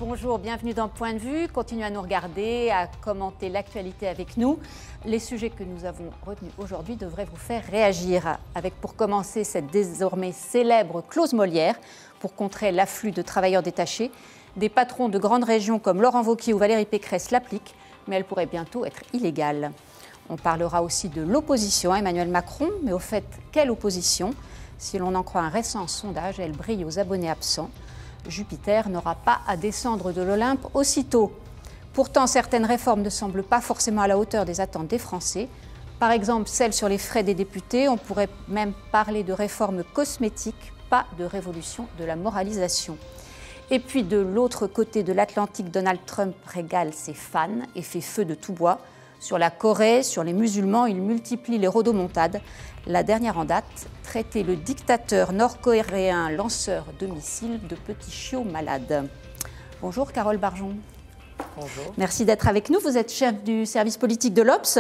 Bonjour, bienvenue dans Point de vue. Continuez à nous regarder, à commenter l'actualité avec nous. Les sujets que nous avons retenus aujourd'hui devraient vous faire réagir. Avec pour commencer cette désormais célèbre clause Molière pour contrer l'afflux de travailleurs détachés. Des patrons de grandes régions comme Laurent Wauquiez ou Valérie Pécresse l'appliquent, mais elle pourrait bientôt être illégale. On parlera aussi de l'opposition à Emmanuel Macron, mais au fait, quelle opposition? Si l'on en croit un récent sondage, elle brille aux abonnés absents. Jupiter n'aura pas à descendre de l'Olympe aussitôt. Pourtant, certaines réformes ne semblent pas forcément à la hauteur des attentes des Français. Par exemple, celle sur les frais des députés. On pourrait même parler de réformes cosmétiques, pas de révolution de la moralisation. Et puis, de l'autre côté de l'Atlantique, Donald Trump régale ses fans et fait feu de tout bois. Sur la Corée, sur les musulmans, il multiplie les rodomontades. La dernière en date, traiter le dictateur nord-coréen lanceur de missiles de petits chiots malades. Bonjour Carole Barjon. Bonjour. Merci d'être avec nous. Vous êtes chef du service politique de l'Obs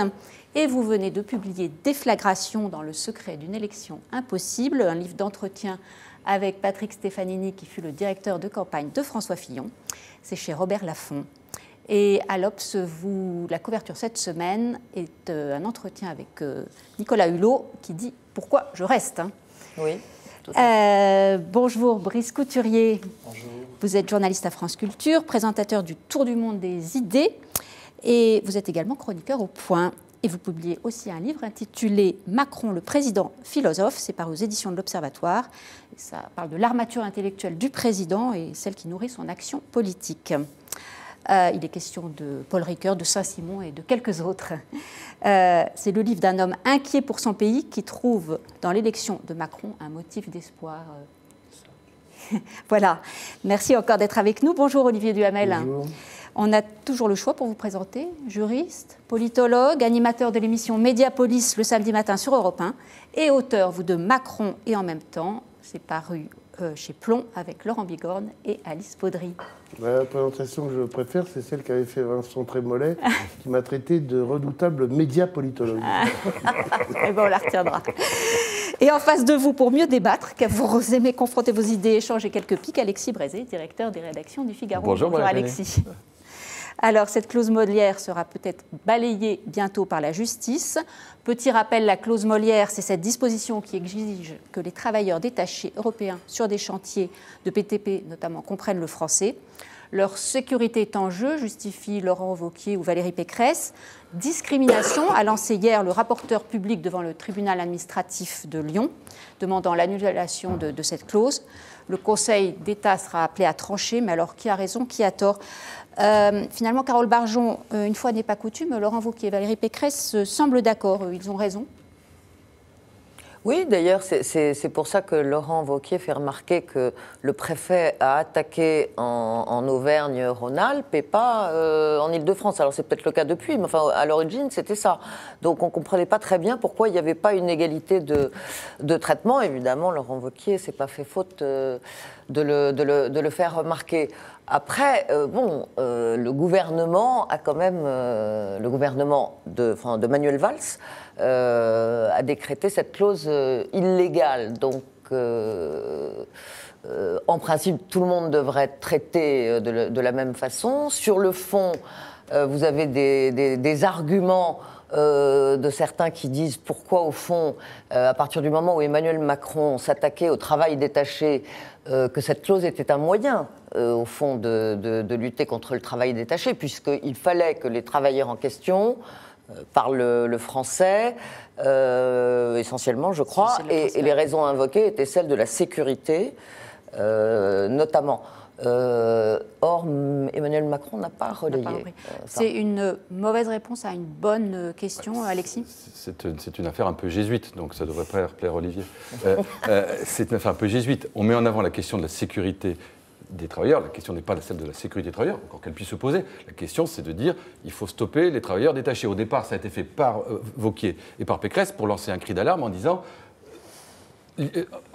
et vous venez de publier Déflagration dans le secret d'une élection impossible, un livre d'entretien avec Patrick Stefanini qui fut le directeur de campagne de François Fillon. C'est chez Robert Laffont. Et à l'Obs, la couverture cette semaine est un entretien avec Nicolas Hulot qui dit « Pourquoi je reste ?» Oui, tout à fait. Bonjour Brice Couturier. Bonjour. Vous êtes journaliste à France Culture, présentateur du Tour du monde des idées et vous êtes également chroniqueur au Point. Et vous publiez aussi un livre intitulé « Macron, le président philosophe ». C'est paru aux éditions de l'Observatoire. Ça parle de l'armature intellectuelle du président et celle qui nourrit son action politique. Il est question de Paul Ricoeur, de Saint-Simon et de quelques autres. C'est le livre d'un homme inquiet pour son pays qui trouve dans l'élection de Macron un motif d'espoir. Voilà. Merci encore d'être avec nous. Bonjour Olivier Duhamel. Bonjour. On a toujours le choix pour vous présenter. Juriste, politologue, animateur de l'émission Mediapolis le samedi matin sur Europe 1 et auteur, vous, de Macron et en même temps. C'est paru chez Plomb avec Laurent Bigorne et Alice Baudry. La présentation que je préfère, c'est celle qu'avait fait Vincent Trémollet, qui m'a traité de redoutable média-politologue. Eh bien, on la retiendra. Et en face de vous, pour mieux débattre, car vous aimez confronter vos idées, échanger quelques pics, Alexis Brézé, directeur des rédactions du Figaro. Bonjour Alexis. Alors, cette clause Molière sera peut-être balayée bientôt par la justice. Petit rappel, la clause Molière, c'est cette disposition qui exige que les travailleurs détachés européens sur des chantiers de BTP, notamment, comprennent le français. Leur sécurité est en jeu, justifie Laurent Wauquiez ou Valérie Pécresse. Discrimination, a lancé hier le rapporteur public devant le tribunal administratif de Lyon, demandant l'annulation de cette clause. Le Conseil d'État sera appelé à trancher, mais alors qui a raison, qui a tort? Finalement, Carole Barjon, une fois n'est pas coutume, Laurent Wauquiez et Valérie Pécresse semblent d'accord, ils ont raison. Oui, d'ailleurs, c'est pour ça que Laurent Wauquiez fait remarquer que le préfet a attaqué en Auvergne-Rhône-Alpes et pas en Île-de-France. Alors, c'est peut-être le cas depuis, mais enfin, à l'origine, c'était ça. Donc, on ne comprenait pas très bien pourquoi il n'y avait pas une égalité de traitement. Évidemment, Laurent Wauquiez s'est pas fait faute de le faire remarquer. Après, le gouvernement a quand même, le gouvernement de Manuel Valls a décrété cette clause illégale. Donc, en principe, tout le monde devrait être traité de la même façon. Sur le fond, vous avez des arguments de certains qui disent pourquoi, au fond, à partir du moment où Emmanuel Macron s'attaquait au travail détaché, que cette clause était un moyen, au fond, de lutter contre le travail détaché, puisqu'il fallait que les travailleurs en question parlent le français, essentiellement, je crois, et les raisons invoquées étaient celles de la sécurité, notamment. Or, Emmanuel Macron n'a pas relayé. C'est une mauvaise réponse à une bonne question, Alexis? C'est une affaire un peu jésuite, donc ça devrait plaire Olivier. C'est une affaire un peu jésuite. On met en avant la question de la sécurité des travailleurs. La question n'est pas celle de la sécurité des travailleurs, encore qu'elle puisse se poser. La question, c'est de dire il faut stopper les travailleurs détachés. Au départ, ça a été fait par Wauquiez et par Pécresse pour lancer un cri d'alarme en disant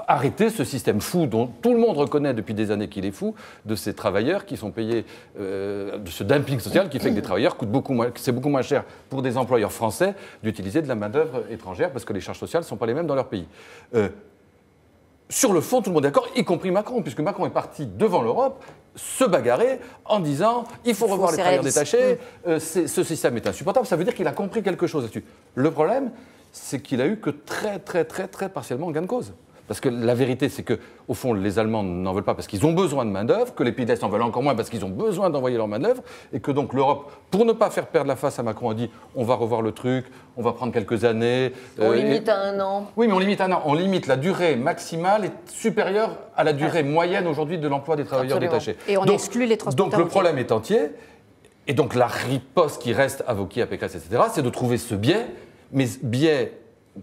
arrêter ce système fou dont tout le monde reconnaît depuis des années qu'il est fou, de ces travailleurs qui sont payés, de ce dumping social qui fait que des travailleurs coûtent beaucoup moins, c'est beaucoup moins cher pour des employeurs français d'utiliser de la main-d'œuvre étrangère parce que les charges sociales ne sont pas les mêmes dans leur pays. sur le fond, tout le monde est d'accord, y compris Macron, puisque Macron est parti devant l'Europe se bagarrer en disant il faut revoir les travailleurs détachés, ce système est insupportable. Ça veut dire qu'il a compris quelque chose là-dessus. Le problème, c'est qu'il a eu que très partiellement gain de cause. Parce que la vérité, c'est qu'au fond, les Allemands n'en veulent pas parce qu'ils ont besoin de main-d'œuvre, que les pays de l'Est en veulent encore moins parce qu'ils ont besoin d'envoyer leur main-d'œuvre, et que donc l'Europe, pour ne pas faire perdre la face à Macron, a dit on va revoir le truc, on va prendre quelques années. On limite à 1 an. Oui, mais on limite à 1 an. On limite la durée maximale est supérieure à la durée moyenne aujourd'hui de l'emploi des travailleurs détachés. Et on exclut les transporteurs. Donc le problème est entier, et donc la riposte qui reste à Wauquiez, à Pécresse, etc., c'est de trouver ce biais, mais biais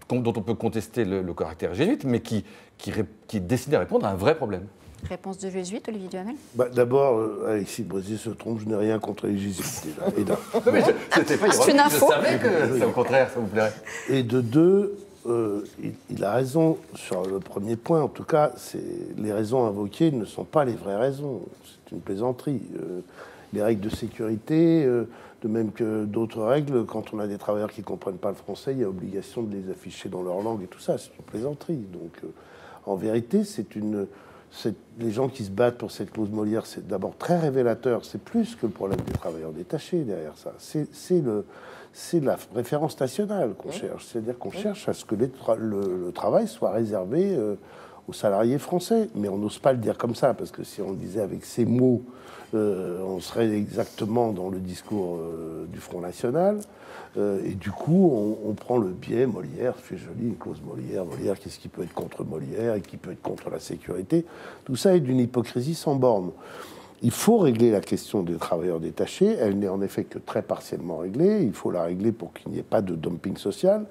dont on peut contester le caractère jésuite, mais qui est destiné à répondre à un vrai problème. Réponse de jésuite, Olivier Duhamel. D'abord, Alexis Brézé se trompe, je n'ai rien contre les jésuites. Non, mais c'était pas C'est une info. Je savais que c'est au contraire, ça vous plairait. Et de deux, il a raison sur le premier point. En tout cas, les raisons invoquées ne sont pas les vraies raisons. C'est une plaisanterie. Les règles de sécurité, de même que d'autres règles, quand on a des travailleurs qui ne comprennent pas le français, il y a obligation de les afficher dans leur langue et tout ça. C'est une plaisanterie. Donc, en vérité, les gens qui se battent pour cette clause Molière, c'est d'abord très révélateur. C'est plus que le problème des travailleurs détachés derrière ça. C'est la référence nationale qu'on cherche. C'est-à-dire qu'on cherche à ce que le travail soit réservé aux salariés français. Mais on n'ose pas le dire comme ça, parce que si on le disait avec ces mots, on serait exactement dans le discours du Front National. Et du coup, on prend le biais Molière, c'est joli, une clause Molière. Molière, qu'est-ce qui peut être contre Molière et qui peut être contre la sécurité? Tout ça est d'une hypocrisie sans borne. Il faut régler la question des travailleurs détachés. Elle n'est en effet que très partiellement réglée. Il faut la régler pour qu'il n'y ait pas de dumping social.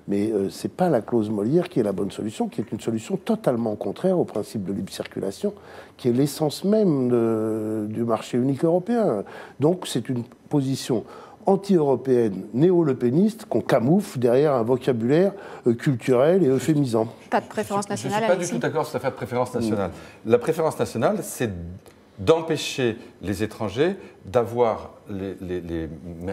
Mais ce n'est pas la clause Molière qui est la bonne solution, qui est une solution totalement contraire au principe de libre circulation, qui est l'essence même du marché unique européen. Donc c'est une position anti-européenne, néo-lepéniste, qu'on camoufle derrière un vocabulaire culturel et euphémisant. Pas de préférence nationale. Je ne suis pas du tout d'accord sur cette affaire de préférence nationale. La préférence nationale, c'est d'empêcher les étrangers d'avoir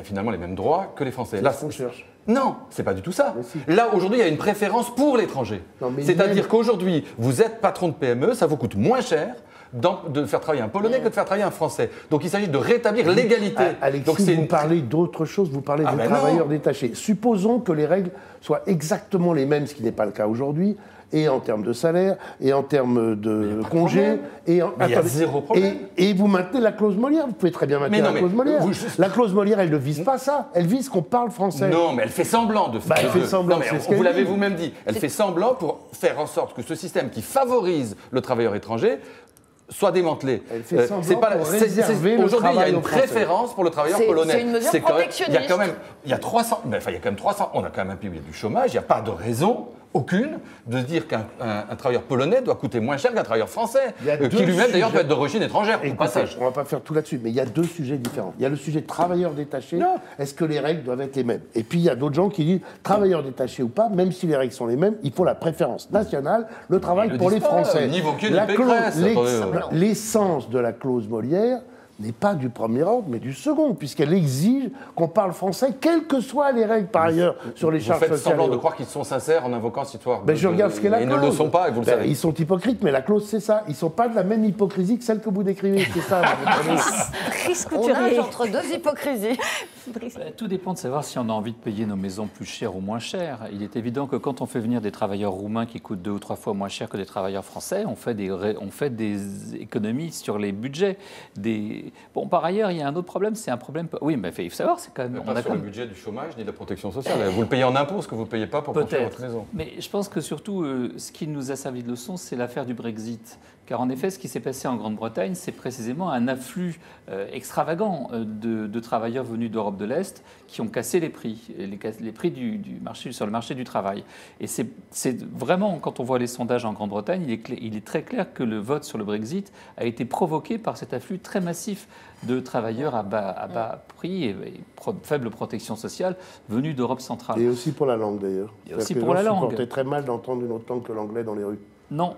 finalement les mêmes droits que les Français. Là, on cherche. Non, c'est pas du tout ça. Si. Là, aujourd'hui, il y a une préférence pour l'étranger. C'est-à-dire qu'aujourd'hui, vous êtes patron de PME, ça vous coûte moins cher de faire travailler un Polonais que de faire travailler un Français. Donc il s'agit de rétablir l'égalité. Alexis, donc, vous parlez d'autre chose, vous parlez des travailleurs détachés. Supposons que les règles soient exactement les mêmes, ce qui n'est pas le cas aujourd'hui, et en termes de salaire, et en termes de congés. Il y a zéro problème. Et vous maintenez la clause Molière. Vous pouvez très bien maintenir la clause Molière. La clause Molière, elle ne vise pas ça. Elle vise qu'on parle français. Non, mais elle fait semblant de faire. Elle fait semblant. Non, mais vous l'avez vous-même dit. Elle fait semblant pour faire en sorte que ce système qui favorise le travailleur étranger soit démantelé. Elle fait semblant pour réserver le travail. Aujourd'hui, il y a une préférence pour le travailleur polonais. C'est une mesure protectionniste. Il y a 300. Il y a quand même 300. On a quand même un pays où il y a du chômage. Il n'y a pas de raison aucune de se dire qu'un travailleur polonais doit coûter moins cher qu'un travailleur français, qui lui-même d'ailleurs peut être d'origine étrangère. On ne va pas faire tout là-dessus, mais il y a deux sujets différents. Il y a le sujet de travailleurs détachés. Est-ce que les règles doivent être les mêmes? Et puis il y a d'autres gens qui disent travailleurs détachés ou pas, même si les règles sont les mêmes, il faut la préférence nationale, le travail pour les Français. L'essence de la clause Molière n'est pas du premier ordre, mais du second, puisqu'elle exige qu'on parle français, quelles que soient les règles par ailleurs sur les charges sociales. Vous faites semblant de croire qu'ils sont sincères en invoquant cette histoire. Je regarde ce qu'est la clause. Ils ne le sont pas, et vous le savez. Ils sont hypocrites, mais la clause, c'est ça. Ils ne sont pas de la même hypocrisie que celle que vous décrivez, c'est ça. On nage entre deux hypocrisies. Tout dépend de savoir si on a envie de payer nos maisons plus chères ou moins chères. Il est évident que quand on fait venir des travailleurs roumains qui coûtent 2 ou 3 fois moins cher que des travailleurs français, on fait des économies sur les budgets. Bon, par ailleurs, il y a un autre problème, c'est un problème... Oui, mais il faut savoir, c'est quand même... Pas sur le budget du chômage ni de la protection sociale. Vous le payez en impôts, ce que vous ne payez pas pour construire votre maison. Mais je pense que surtout, ce qui nous a servi de leçon, c'est l'affaire du Brexit. Car en effet, ce qui s'est passé en Grande-Bretagne, c'est précisément un afflux extravagant de travailleurs venus d'Europe de l'Est qui ont cassé les prix du marché, sur le marché du travail. Et c'est vraiment, quand on voit les sondages en Grande-Bretagne, il est très clair que le vote sur le Brexit a été provoqué par cet afflux très massif de travailleurs à bas prix et faible protection sociale venus d'Europe centrale. Et aussi pour la langue, d'ailleurs. Et aussi pour la langue. On supportait très mal d'entendre une autre langue que l'anglais dans les rues. Non,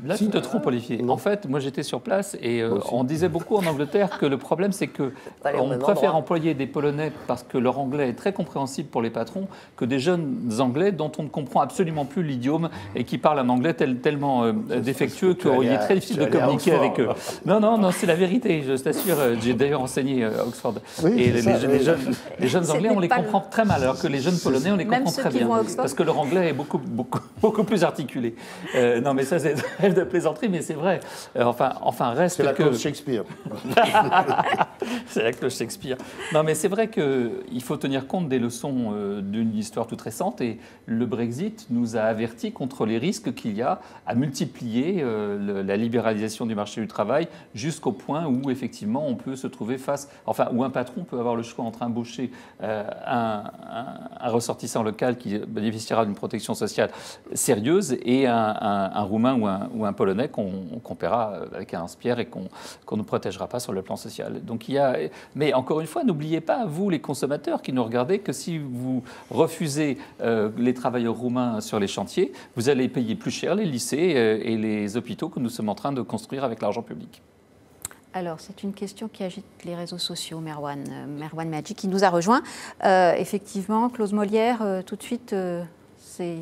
là tu te trompes, Olivier. En fait, moi j'étais sur place et on disait beaucoup en Angleterre que le problème c'est que on préfère employer des Polonais parce que leur anglais est très compréhensible pour les patrons que des jeunes Anglais dont on ne comprend absolument plus l'idiome et qui parlent un anglais tellement défectueux qu'il est très difficile de communiquer avec eux. Non, c'est la vérité, je t'assure. J'ai d'ailleurs enseigné à Oxford. Oui, et les jeunes Anglais, on les comprend très mal, alors que les jeunes Polonais, on les comprend très bien. Parce que leur anglais est beaucoup plus articulé. Non, mais ça, c'est une rêve de plaisanterie, mais c'est vrai. Enfin, reste c'est la que... clause Shakespeare. C'est la cloche Shakespeare. Non, mais c'est vrai qu'il faut tenir compte des leçons d'une histoire toute récente. Et le Brexit nous a avertis contre les risques qu'il y a à multiplier la libéralisation du marché du travail jusqu'au point où, effectivement, on peut se trouver où un patron peut avoir le choix entre embaucher un ressortissant local qui bénéficiera d'une protection sociale sérieuse et un Roumain ou un Polonais qu'on paiera avec un spierre et qu'on ne protégera pas sur le plan social. Donc mais encore une fois, n'oubliez pas, vous les consommateurs qui nous regardez, que si vous refusez les travailleurs roumains sur les chantiers, vous allez payer plus cher les lycées et les hôpitaux que nous sommes en train de construire avec l'argent public. Alors, c'est une question qui agite les réseaux sociaux, Merwan Madji, qui nous a rejoint. Effectivement, Clause Molière, tout de suite, c'est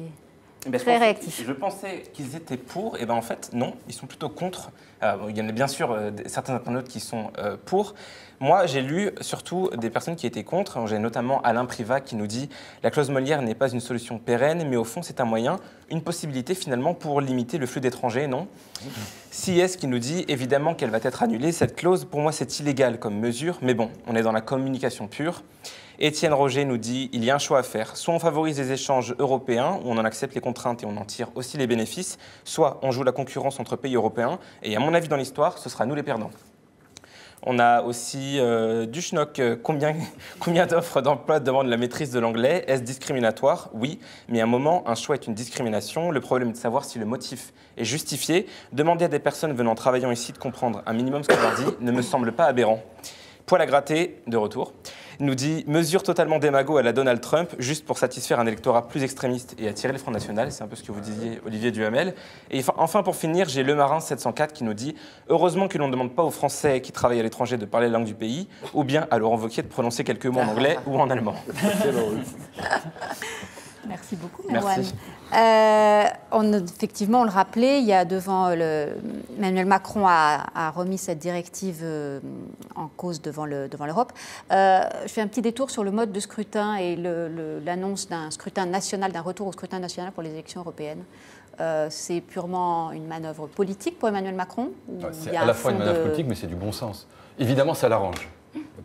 très réactif. Je pensais qu'ils étaient pour, et bien en fait, non, ils sont plutôt contre. Il y en a bien sûr certains internautes qui sont pour. Moi, j'ai lu surtout des personnes qui étaient contre. J'ai notamment Alain Privat qui nous dit « La clause Molière n'est pas une solution pérenne, mais au fond, c'est un moyen, une possibilité finalement pour limiter le flux d'étrangers, non ?» CIS qui nous dit « Évidemment qu'elle va être annulée, cette clause, pour moi, c'est illégal comme mesure, mais bon, on est dans la communication pure. » Étienne Roger nous dit « Il y a un choix à faire. Soit on favorise les échanges européens, où on en accepte les contraintes et on en tire aussi les bénéfices, soit on joue la concurrence entre pays européens, et à mon avis, dans l'histoire, ce sera nous les perdants. » On a aussi du schnock. Combien d'offres d'emploi demandent la maîtrise de l'anglais? Est-ce discriminatoire? Oui, mais à un moment, un choix est une discrimination. Le problème est de savoir si le motif est justifié. Demander à des personnes venant travaillant ici de comprendre un minimum ce qu'on leur dit ne me semble pas aberrant. Poil à gratter, de retour, nous dit « Mesure totalement démago à la Donald Trump, juste pour satisfaire un électorat plus extrémiste et attirer le Front National ». C'est un peu ce que vous disiez, Olivier Duhamel. Et enfin, pour finir, j'ai Le Marin 704 qui nous dit « Heureusement que l'on ne demande pas aux Français qui travaillent à l'étranger de parler la langue du pays, ou bien à Laurent Wauquiez de prononcer quelques mots en anglais ou en allemand. » Merci beaucoup, Merwan. Effectivement, on le rappelait, il y a Emmanuel Macron a remis cette directive en cause devant l'Europe. Je fais un petit détour sur le mode de scrutin et l'annonce d'un scrutin national, d'un retour au scrutin national pour les élections européennes. C'est purement une manœuvre politique pour Emmanuel Macron? C'est à la fois une manœuvre politique, mais c'est du bon sens. Évidemment, ça l'arrange.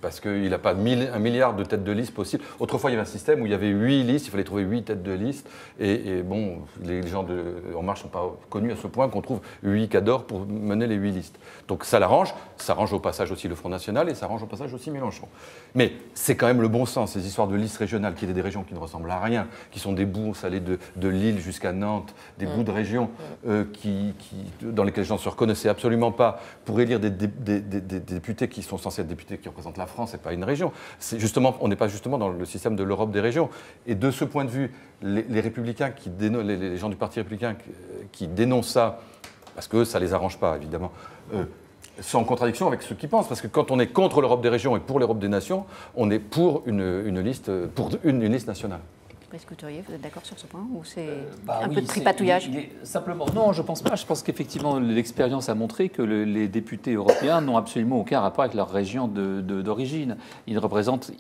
Parce qu'il n'a pas un milliard de têtes de liste possibles. Autrefois, il y avait un système où il y avait 8 listes, il fallait trouver 8 têtes de liste. Et bon, les gens En Marche ne sont pas connus à ce point qu'on trouve 8 cadors pour mener les 8 listes. Donc ça l'arrange. Ça arrange au passage aussi le Front National et ça arrange au passage aussi Mélenchon. Mais c'est quand même le bon sens, ces histoires de listes régionales, qui étaient des régions qui ne ressemblent à rien, qui sont des bouts, ça allait de Lille jusqu'à Nantes, des bouts de régions dans lesquelles les gens ne se reconnaissaient absolument pas, pour élire des députés qui sont censés être députés qui représentent la France et pas une région. On n'est pas justement dans le système de l'Europe des régions. Et de ce point de vue, les républicains, les gens du Parti républicain qui dénoncent ça, parce que ça ne les arrange pas, évidemment, sont en contradiction avec ceux qui pensent. Parce que quand on est contre l'Europe des régions et pour l'Europe des nations, on est pour une liste nationale. Brice Couturier, vous êtes d'accord sur ce point ou c'est un peu de tripatouillage? Simplement, non, je pense pas. Je pense qu'effectivement, l'expérience a montré que les députés européens n'ont absolument aucun rapport avec leur région d'origine. Ils représentent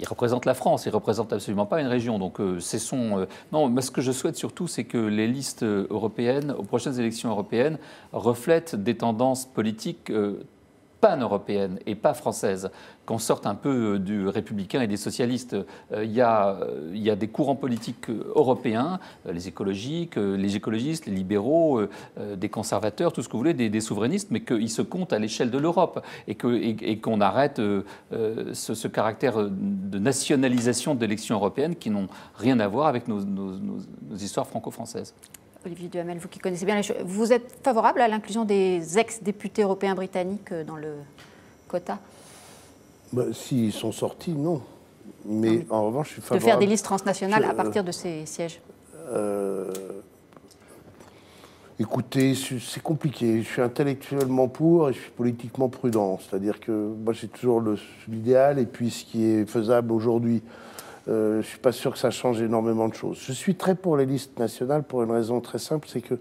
la France, ils ne représentent absolument pas une région. Donc, non, mais ce que je souhaite surtout, c'est que les listes européennes, aux prochaines élections européennes, reflètent des tendances politiques pan-européenne et pas française, qu'on sorte un peu du républicain et des socialistes. Il y a des courants politiques européens, les écologistes, les libéraux, des conservateurs, tout ce que vous voulez, des souverainistes, mais qu'ils se comptent à l'échelle de l'Europe et qu'on arrête ce caractère de nationalisation d'élections européennes qui n'ont rien à voir avec nos histoires franco-françaises. Olivier Duhamel, vous qui connaissez bien les choses, vous êtes favorable à l'inclusion des ex-députés européens britanniques dans le quota? S'ils sont sortis, non. Mais en revanche, je suis favorable... De faire des listes transnationales à partir de ces sièges? Écoutez, c'est compliqué. Je suis intellectuellement pour et je suis politiquement prudent. C'est-à-dire que moi, j'ai toujours l'idéal et puis ce qui est faisable aujourd'hui. Je ne suis pas sûr que ça change énormément de choses. Je suis très pour les listes nationales pour une raison très simple, c'est que,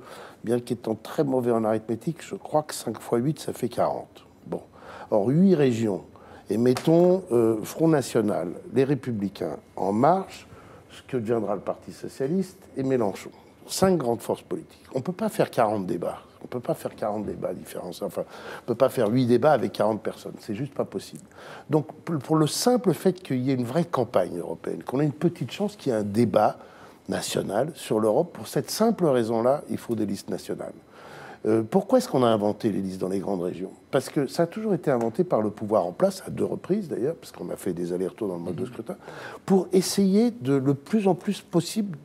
bien qu'étant très mauvais en arithmétique, je crois que 5 x 8, ça fait 40. Bon. Or, 8 régions, et mettons Front National, les Républicains, En Marche, ce que deviendra le Parti Socialiste, et Mélenchon. 5 grandes forces politiques. On ne peut pas faire 40 débats. On ne peut pas faire 40 débats différents. Enfin, on ne peut pas faire 8 débats avec 40 personnes. C'est juste pas possible. Donc, pour le simple fait qu'il y ait une vraie campagne européenne, qu'on ait une petite chance qu'il y ait un débat national sur l'Europe, pour cette simple raison-là, il faut des listes nationales. Pourquoi est-ce qu'on a inventé les listes dans les grandes régions? Parce que ça a toujours été inventé par le pouvoir en place, à 2 reprises d'ailleurs, parce qu'on a fait des allers-retours dans le mode de scrutin, pour essayer de le plus possible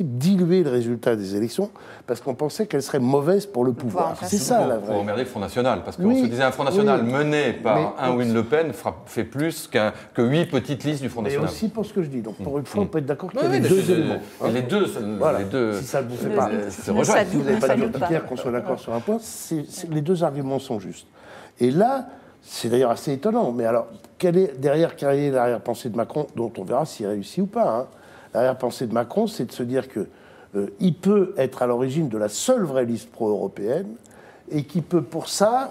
diluer le résultat des élections, parce qu'on pensait qu'elles seraient mauvaises pour le pouvoir. C'est ça la vraie. Pour emmerder le Front National, parce qu'on se disait un Front National mené par un ou une Le Pen fait plus que 8 petites listes du Front National. Et aussi pour ce que je dis. Donc pour une fois, on peut être d'accord qu'il y a les deux éléments. Les deux. Si ça ne vous fait pas. C'est rejoint. Si vous n'avez pas de clair qu'on soit d'accord sur un point, les deux arguments sont justes. Et là, c'est d'ailleurs assez étonnant. Mais alors, quelle est l'arrière-pensée de Macron, dont on verra s'il réussit ou pas, hein. L'arrière-pensée de Macron, c'est de se dire qu'il peut être à l'origine de la seule vraie liste pro-européenne et qui peut, pour ça,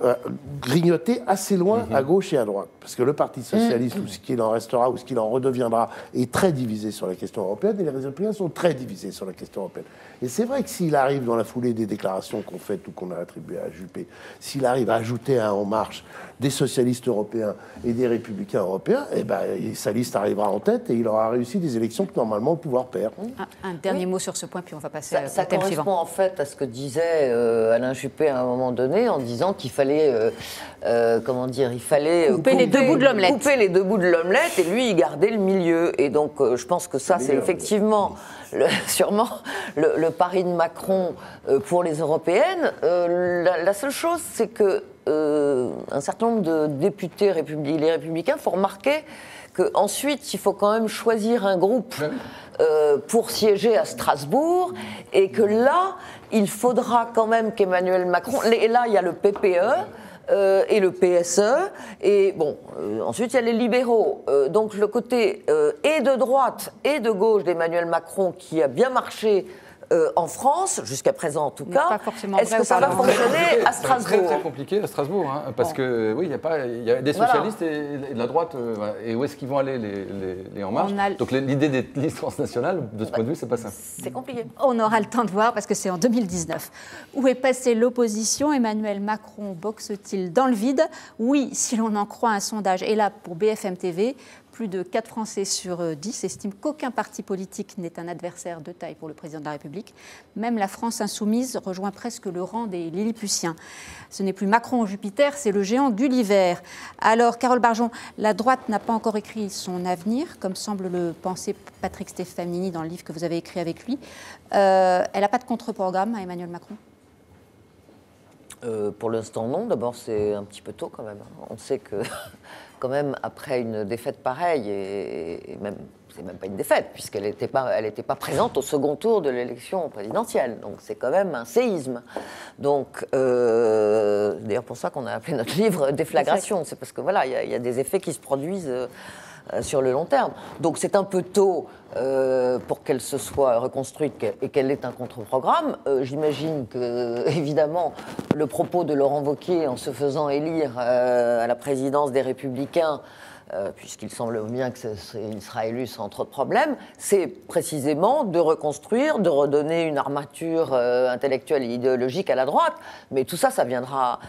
grignoter assez loin à gauche et à droite. Parce que le Parti socialiste, ou ce qu'il en restera, ou ce qu'il en redeviendra, est très divisé sur la question européenne, et les Républicains sont très divisés sur la question européenne. Et c'est vrai que s'il arrive, dans la foulée des déclarations qu'on fait ou qu'on a attribuées à Juppé, s'il arrive à ajouter à En Marche des socialistes européens et des républicains européens, eh ben, sa liste arrivera en tête et il aura réussi des élections que normalement le pouvoir perd. Un dernier mot sur ce point, puis on va passer au thème suivant. Ça correspond en fait à ce que disait Alain Juppé à un moment donné, en disant qu'il fallait, couper les deux bouts de l'omelette. Couper les deux bouts de l'omelette, et lui, il gardait le milieu. Et donc, je pense que ça, c'est effectivement sûrement le pari de Macron pour les européennes. La seule chose, c'est que un certain nombre de députés les républicains font remarquer qu'ensuite, il faut quand même choisir un groupe pour siéger à Strasbourg, et que là, il faudra quand même qu'Emmanuel Macron... Et là, il y a le PPE et le PSE, et bon, ensuite il y a les libéraux. Donc le côté et de droite et de gauche d'Emmanuel Macron, qui a bien marché en France, jusqu'à présent en tout cas, est-ce que ça va fonctionner à Strasbourg? C'est très compliqué à Strasbourg, hein, parce que oui, il y a des socialistes et de la droite, et où est-ce qu'ils vont aller les En Marche? Donc l'idée des listes transnationales, de ce point de vue, c'est pas simple. C'est compliqué. On aura le temps de voir, parce que c'est en 2019. Où est passée l'opposition? Emmanuel Macron boxe-t-il dans le vide? Oui, si l'on en croit un sondage. Et là, pour BFM TV, plus de 4 Français sur 10 estiment qu'aucun parti politique n'est un adversaire de taille pour le président de la République. Même la France insoumise rejoint presque le rang des Lilliputiens. Ce n'est plus Macron ou Jupiter, c'est le géant Gulliver. Alors, Carole Barjon, la droite n'a pas encore écrit son avenir, comme semble le penser Patrick Stefanini dans le livre que vous avez écrit avec lui. Elle n'a pas de contre-programme à Emmanuel Macron? Pour l'instant, non. D'abord, c'est un petit peu tôt quand même. On sait que, quand même, après une défaite pareille, et même, c'est même pas une défaite, puisqu'elle n'était pas présente au second tour de l'élection présidentielle. Donc, c'est quand même un séisme. Donc, d'ailleurs, pour ça qu'on a appelé notre livre Déflagration. C'est parce que, voilà, il y a des effets qui se produisent sur le long terme. Donc, c'est un peu tôt pour qu'elle se soit reconstruite et qu'elle ait un contre-programme. J'imagine que, évidemment, le propos de Laurent Wauquiez, en se faisant élire à la présidence des Républicains, puisqu'il semble bien qu'il sera élu sans trop de problèmes, c'est précisément de reconstruire, de redonner une armature intellectuelle et idéologique à la droite. Mais tout ça, ça viendra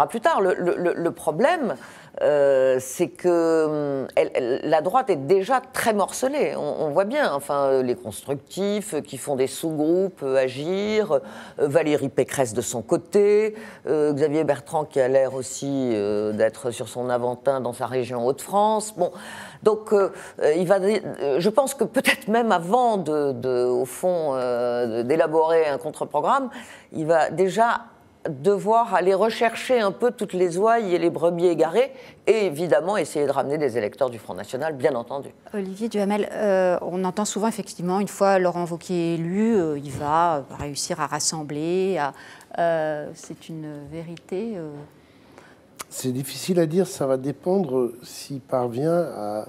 plus tard. Le problème, c'est que la droite est déjà très morcelée. On voit bien, enfin, les constructifs qui font des sous-groupes, Agir, Valérie Pécresse de son côté, Xavier Bertrand qui a l'air aussi d'être sur son Aventin dans sa région Hauts-de-France. Bon, donc je pense que peut-être même avant au fond, d'élaborer un contre-programme, il va déjà devoir aller rechercher un peu toutes les ouailles et les brebis égarées et évidemment essayer de ramener des électeurs du Front National, bien entendu. Olivier Duhamel, on entend souvent effectivement, une fois Laurent Wauquiez élu, il va réussir à rassembler. C'est une vérité C'est difficile à dire, ça va dépendre s'il parvient à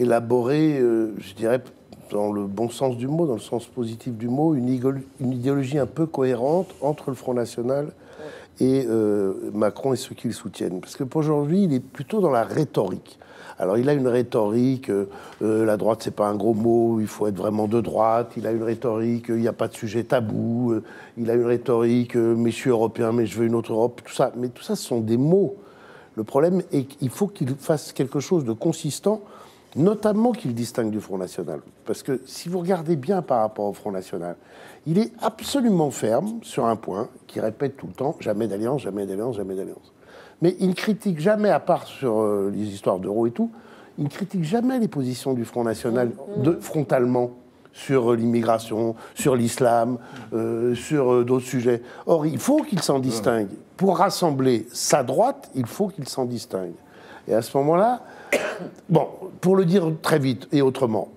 élaborer, je dirais, dans le bon sens du mot, dans le sens positif du mot, une idéologie un peu cohérente entre le Front National et Macron et ceux qui le soutiennent. Parce que pour aujourd'hui, il est plutôt dans la rhétorique. Alors il a une rhétorique, la droite c'est pas un gros mot, il faut être vraiment de droite, il a une rhétorique, il n'y a pas de sujet tabou, il a une rhétorique, mais je suis européen, mais je veux une autre Europe, tout ça. Mais tout ça, ce sont des mots. Le problème est qu'il faut qu'il fasse quelque chose de consistant, notamment qu'il distingue du Front National. Parce que si vous regardez bien par rapport au Front National, il est absolument ferme sur un point, qui répète tout le temps, jamais d'alliance, jamais d'alliance, jamais d'alliance. Mais il ne critique jamais, à part sur les histoires d'euros et tout, il ne critique jamais les positions du Front National frontalement sur l'immigration, sur l'islam, sur d'autres sujets. Or, il faut qu'il s'en distingue. Pour rassembler sa droite, il faut qu'il s'en distingue. Et à ce moment-là, bon, pour le dire très vite et autrement,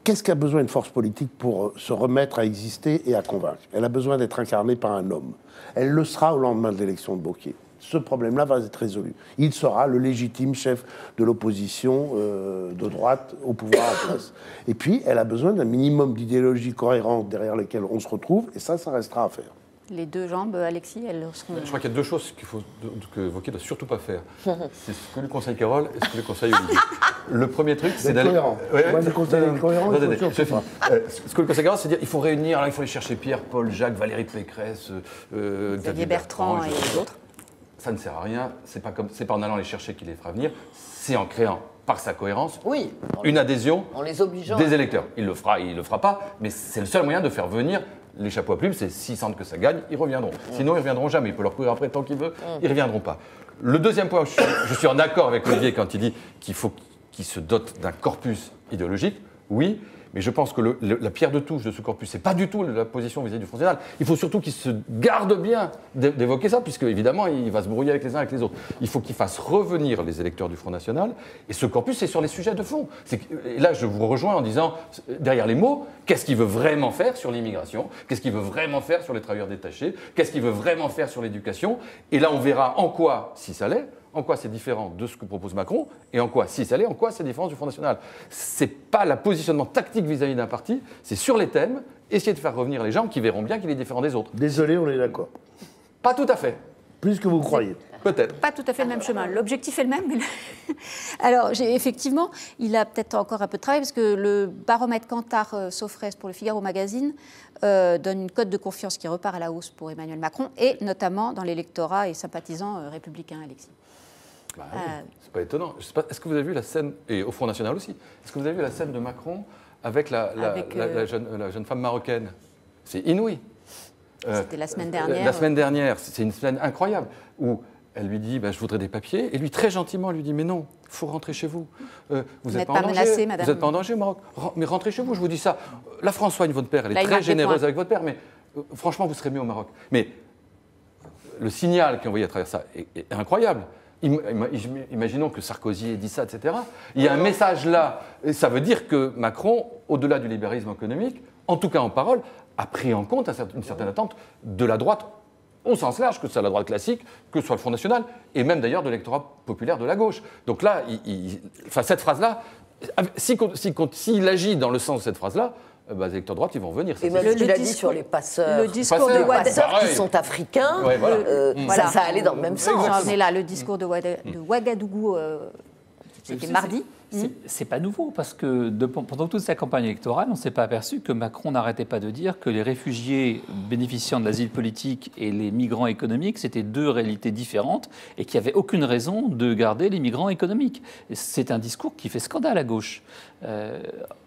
qu'est-ce qu'a besoin une force politique pour se remettre à exister et à convaincre? Elle a besoin d'être incarnée par un homme. Elle le sera au lendemain de l'élection de Wauquiez. Ce problème-là va être résolu. Il sera le légitime chef de l'opposition de droite au pouvoir en place. Et puis, elle a besoin d'un minimum d'idéologie cohérente derrière lesquelles on se retrouve, et ça restera à faire. Les deux jambes, Alexis, elles seront... Je crois qu'il y a deux choses que Wauquiez ne doit surtout pas faire. C'est ce que lui conseille Carole et ce que lui conseille Olivier. Le premier truc, c'est d'aller... cohérent. Moi, je conseille d'être cohérent. Ce que lui conseille Carole, c'est de dire il faut réunir, alors il faut aller chercher Pierre, Paul, Jacques, Valérie Pécresse, Xavier Bertrand et les autres. Ça ne sert à rien, c'est pas en allant les chercher qu'il les fera venir, c'est en créant, par sa cohérence, une adhésion en les obligeant des électeurs. Il le fera pas, mais c'est le seul moyen de faire venir les chapeaux à plumes, c'est s'ils sentent que ça gagne, ils reviendront. Sinon, ils ne reviendront jamais. Il peut leur courir après tant qu'il veut, ils ne reviendront pas. Le deuxième point, je suis en accord avec Olivier quand il dit qu'il faut qu'il se dote d'un corpus idéologique. Oui, mais je pense que la pierre de touche de ce corpus, ce n'est pas du tout la position vis-à-vis du Front National. Il faut surtout qu'il se garde bien d'évoquer ça, puisque évidemment, il va se brouiller avec les uns avec les autres. Il faut qu'il fasse revenir les électeurs du Front National, et ce corpus, c'est sur les sujets de fond. Et là, je vous rejoins en disant, derrière les mots, qu'est-ce qu'il veut vraiment faire sur l'immigration? Qu'est-ce qu'il veut vraiment faire sur les travailleurs détachés? Qu'est-ce qu'il veut vraiment faire sur l'éducation? Et là, on verra en quoi, si ça l'est, en quoi c'est différent de ce que propose Macron, et en quoi, si ça l'est, en quoi c'est différent du Front National. Ce n'est pas le positionnement tactique vis-à-vis d'un parti, c'est sur les thèmes, essayer de faire revenir les gens qui verront bien qu'il est différent des autres. Désolé, on est d'accord. Pas tout à fait. Plus que vous croyez. Peut-être. Pas tout à fait le même chemin. L'objectif est le même. Mais alors, effectivement, il a peut-être encore un peu de travail, parce que le baromètre Kantar-Sofres pour le Figaro Magazine donne une cote de confiance qui repart à la hausse pour Emmanuel Macron, et notamment dans l'électorat et sympathisants républicains, Alexis. Bah oui, c'est pas étonnant. Est-ce que vous avez vu la scène, et au Front National aussi, est-ce que vous avez vu la scène de Macron avec la jeune femme marocaine? C'est inouï. C'était la semaine dernière. La semaine dernière, c'est une semaine incroyable, où elle lui dit je voudrais des papiers, et lui très gentiment lui dit mais non, il faut rentrer chez vous. Vous n'êtes pas en danger, menacée, madame. Vous n'êtes pas en danger au Maroc, mais rentrez chez vous, je vous dis ça. La France soigne votre père, elle est très généreuse avec votre père, mais franchement vous serez mieux au Maroc. Mais le signal qui est envoyé à travers ça est incroyable. Imaginons que Sarkozy ait dit ça, etc. Il y a un message là, et ça veut dire que Macron, au-delà du libéralisme économique, en tout cas en parole, a pris en compte une certaine attente de la droite, au sens large, que ce soit la droite classique, que ce soit le Front National, et même d'ailleurs de l'électorat populaire de la gauche. Donc là, cette phrase-là, s'il agit dans le sens de cette phrase-là, les électeurs de droite, ils vont venir. Et même ce qu'il a dit sur les passeurs, le discours de passeurs qui sont africains, ça allait dans le même sens. On est là, le discours de Ouagadougou, c'était mardi. C'est pas nouveau, parce que pendant toute sa campagne électorale, on ne s'est pas aperçu que Macron n'arrêtait pas de dire que les réfugiés bénéficiant de l'asile politique et les migrants économiques, c'était deux réalités différentes et qu'il n'y avait aucune raison de garder les migrants économiques. C'est un discours qui fait scandale à gauche.